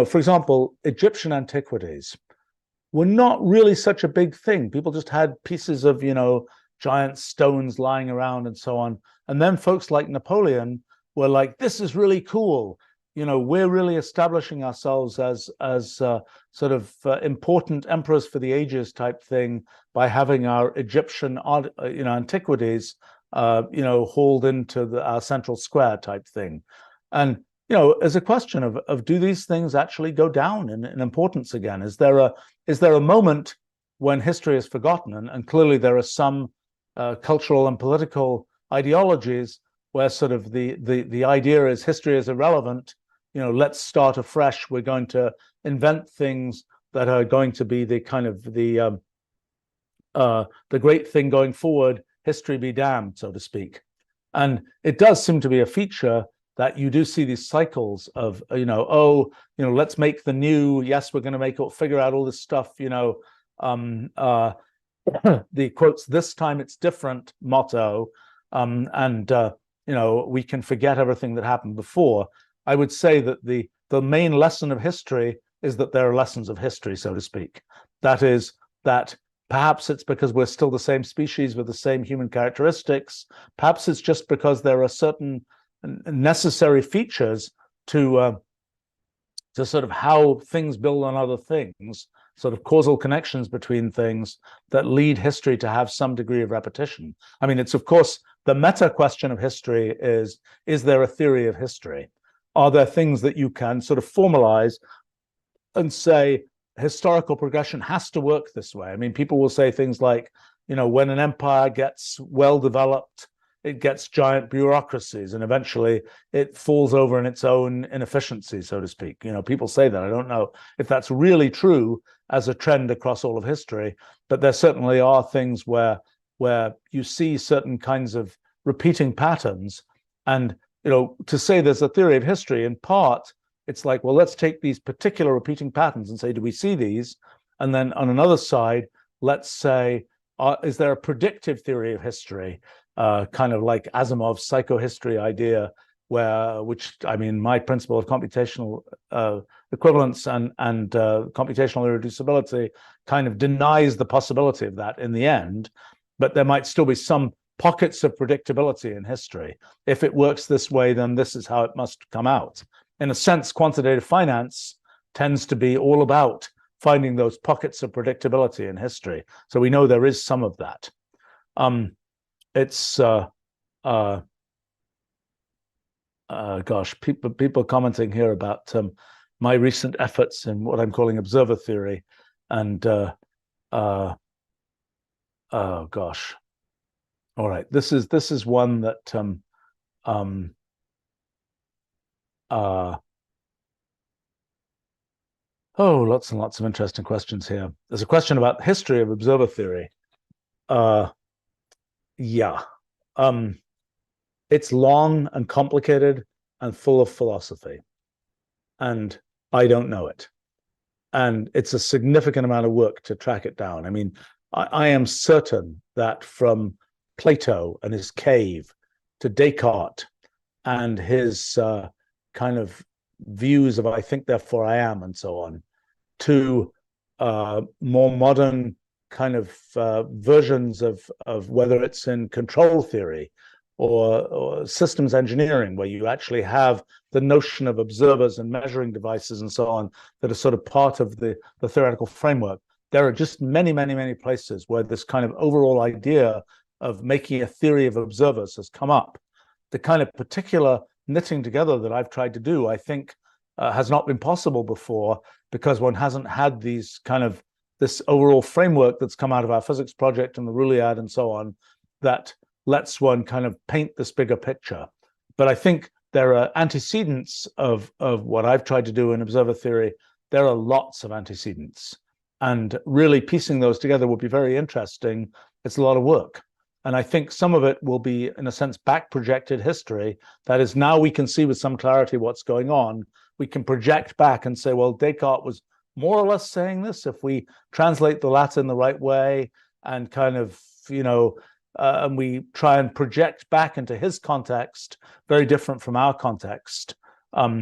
for example, Egyptian antiquities were not really such a big thing. People just had pieces of, giant stones lying around and so on. And then folks like Napoleon were like, this is really cool. We're really establishing ourselves as sort of important emperors for the ages type thing by having our Egyptian antiquities hauled into our central square type thing. And as a question of do these things actually go down in importance again? Is there a moment when history is forgotten? And clearly there are some cultural and political ideologies where sort of the idea is history is irrelevant. Let's start afresh. We're going to invent things that are going to be the kind of the great thing going forward. History be damned, so to speak. And it does seem to be a feature that you do see these cycles of, let's make the new. Yes, we're going to figure out all this stuff. The quotes, this time it's different motto, we can forget everything that happened before. I would say that the main lesson of history is that there are lessons of history, so to speak. That is, that perhaps it's because we're still the same species with the same human characteristics. Perhaps it's just because there are certain necessary features to sort of how things build on other things, sort of causal connections between things that lead history to have some degree of repetition. I mean, it's of course the meta question of history is there a theory of history? Are there things that you can sort of formalize and say historical progression has to work this way? I mean, people will say things like, when an empire gets well developed, it gets giant bureaucracies and eventually it falls over in its own inefficiency, so to speak. People say that. I don't know if that's really true as a trend across all of history, but there certainly are things where you see certain kinds of repeating patterns. And, to say there's a theory of history, in part, it's like, well, let's take these particular repeating patterns and say, do we see these? And then on another side, let's say, is there a predictive theory of history? Kind of like Asimov's psychohistory idea, which my principle of computational equivalence and computational irreducibility kind of denies the possibility of that in the end, but there might still be some pockets of predictability in history. If it works this way, then this is how it must come out. In a sense, quantitative finance tends to be all about finding those pockets of predictability in history. So we know there is some of that. it's gosh, people commenting here about my recent efforts in what I'm calling observer theory, and oh gosh, all right, this is one that oh, lots and lots of interesting questions here. There's a question about the history of observer theory. Yeah, it's long and complicated and full of philosophy, and I don't know it. And it's a significant amount of work to track it down. I mean, I am certain that from Plato and his cave to Descartes and his kind of views of I think, therefore I am, and so on, to more modern kind of versions of whether it's in control theory or systems engineering, where you actually have the notion of observers and measuring devices and so on that are sort of part of the theoretical framework. There are just many, many, many places where this kind of overall idea of making a theory of observers has come up. The kind of particular knitting together that I've tried to do, I think, has not been possible before, because one hasn't had these kind of this overall framework that's come out of our physics project and the Ruliad and so on, that lets one kind of paint this bigger picture. But I think there are antecedents of what I've tried to do in observer theory. There are lots of antecedents, and really piecing those together will be very interesting. It's a lot of work. And I think some of it will be, in a sense, back projected history. That is, now we can see with some clarity what's going on. We can project back and say, well, Descartes was more or less saying this if we translate the Latin the right way, and kind of, and we try and project back into his context, very different from our context. I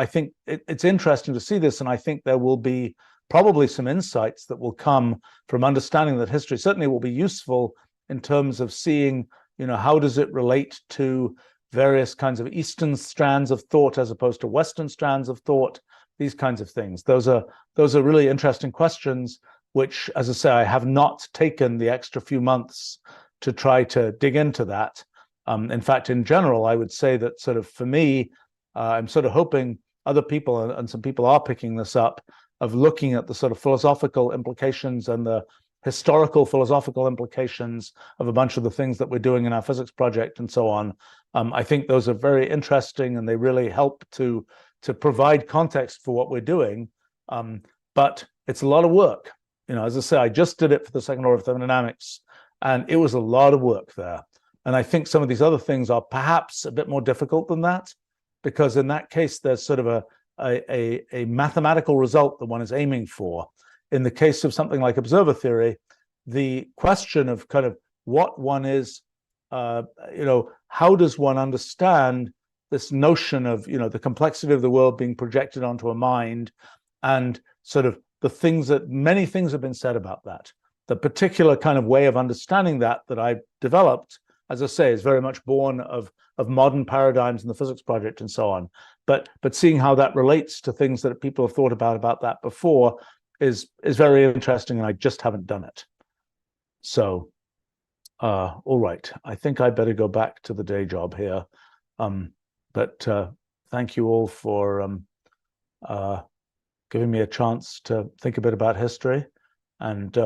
think it's interesting to see this, and I think there will be probably some insights that will come from understanding that history certainly will be useful in terms of seeing, how does it relate to various kinds of Eastern strands of thought as opposed to Western strands of thought, these kinds of things. Those are really interesting questions, which, as I say, I have not taken the extra few months to try to dig into that. In fact, in general, I would say that sort of for me, I'm sort of hoping other people, and some people are picking this up, of looking at the sort of philosophical implications and the historical philosophical implications of a bunch of the things that we're doing in our physics project and so on. I think those are very interesting, and they really help to provide context for what we're doing. But it's a lot of work. As I say, I just did it for the second order of thermodynamics, and it was a lot of work there. And I think some of these other things are perhaps a bit more difficult than that, because in that case, there's sort of a mathematical result that one is aiming for. In the case of something like observer theory, the question of kind of what one is, how does one understand this notion of, the complexity of the world being projected onto a mind, and sort of many things have been said about that. The particular kind of way of understanding that I've developed, as I say, is very much born of modern paradigms in the physics project and so on. But seeing how that relates to things that people have thought about that before is very interesting, and I just haven't done it. So, all right, I think I better go back to the day job here. But thank you all for giving me a chance to think a bit about history, and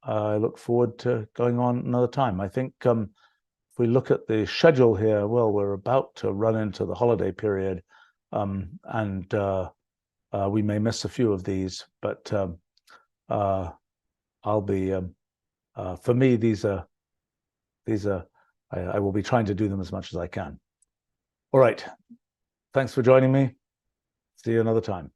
I look forward to going on another time. I think if we look at the schedule here, well, we're about to run into the holiday period, and we may miss a few of these, but I'll be, for me, these are, I will be trying to do them as much as I can. All right. Thanks for joining me. See you another time.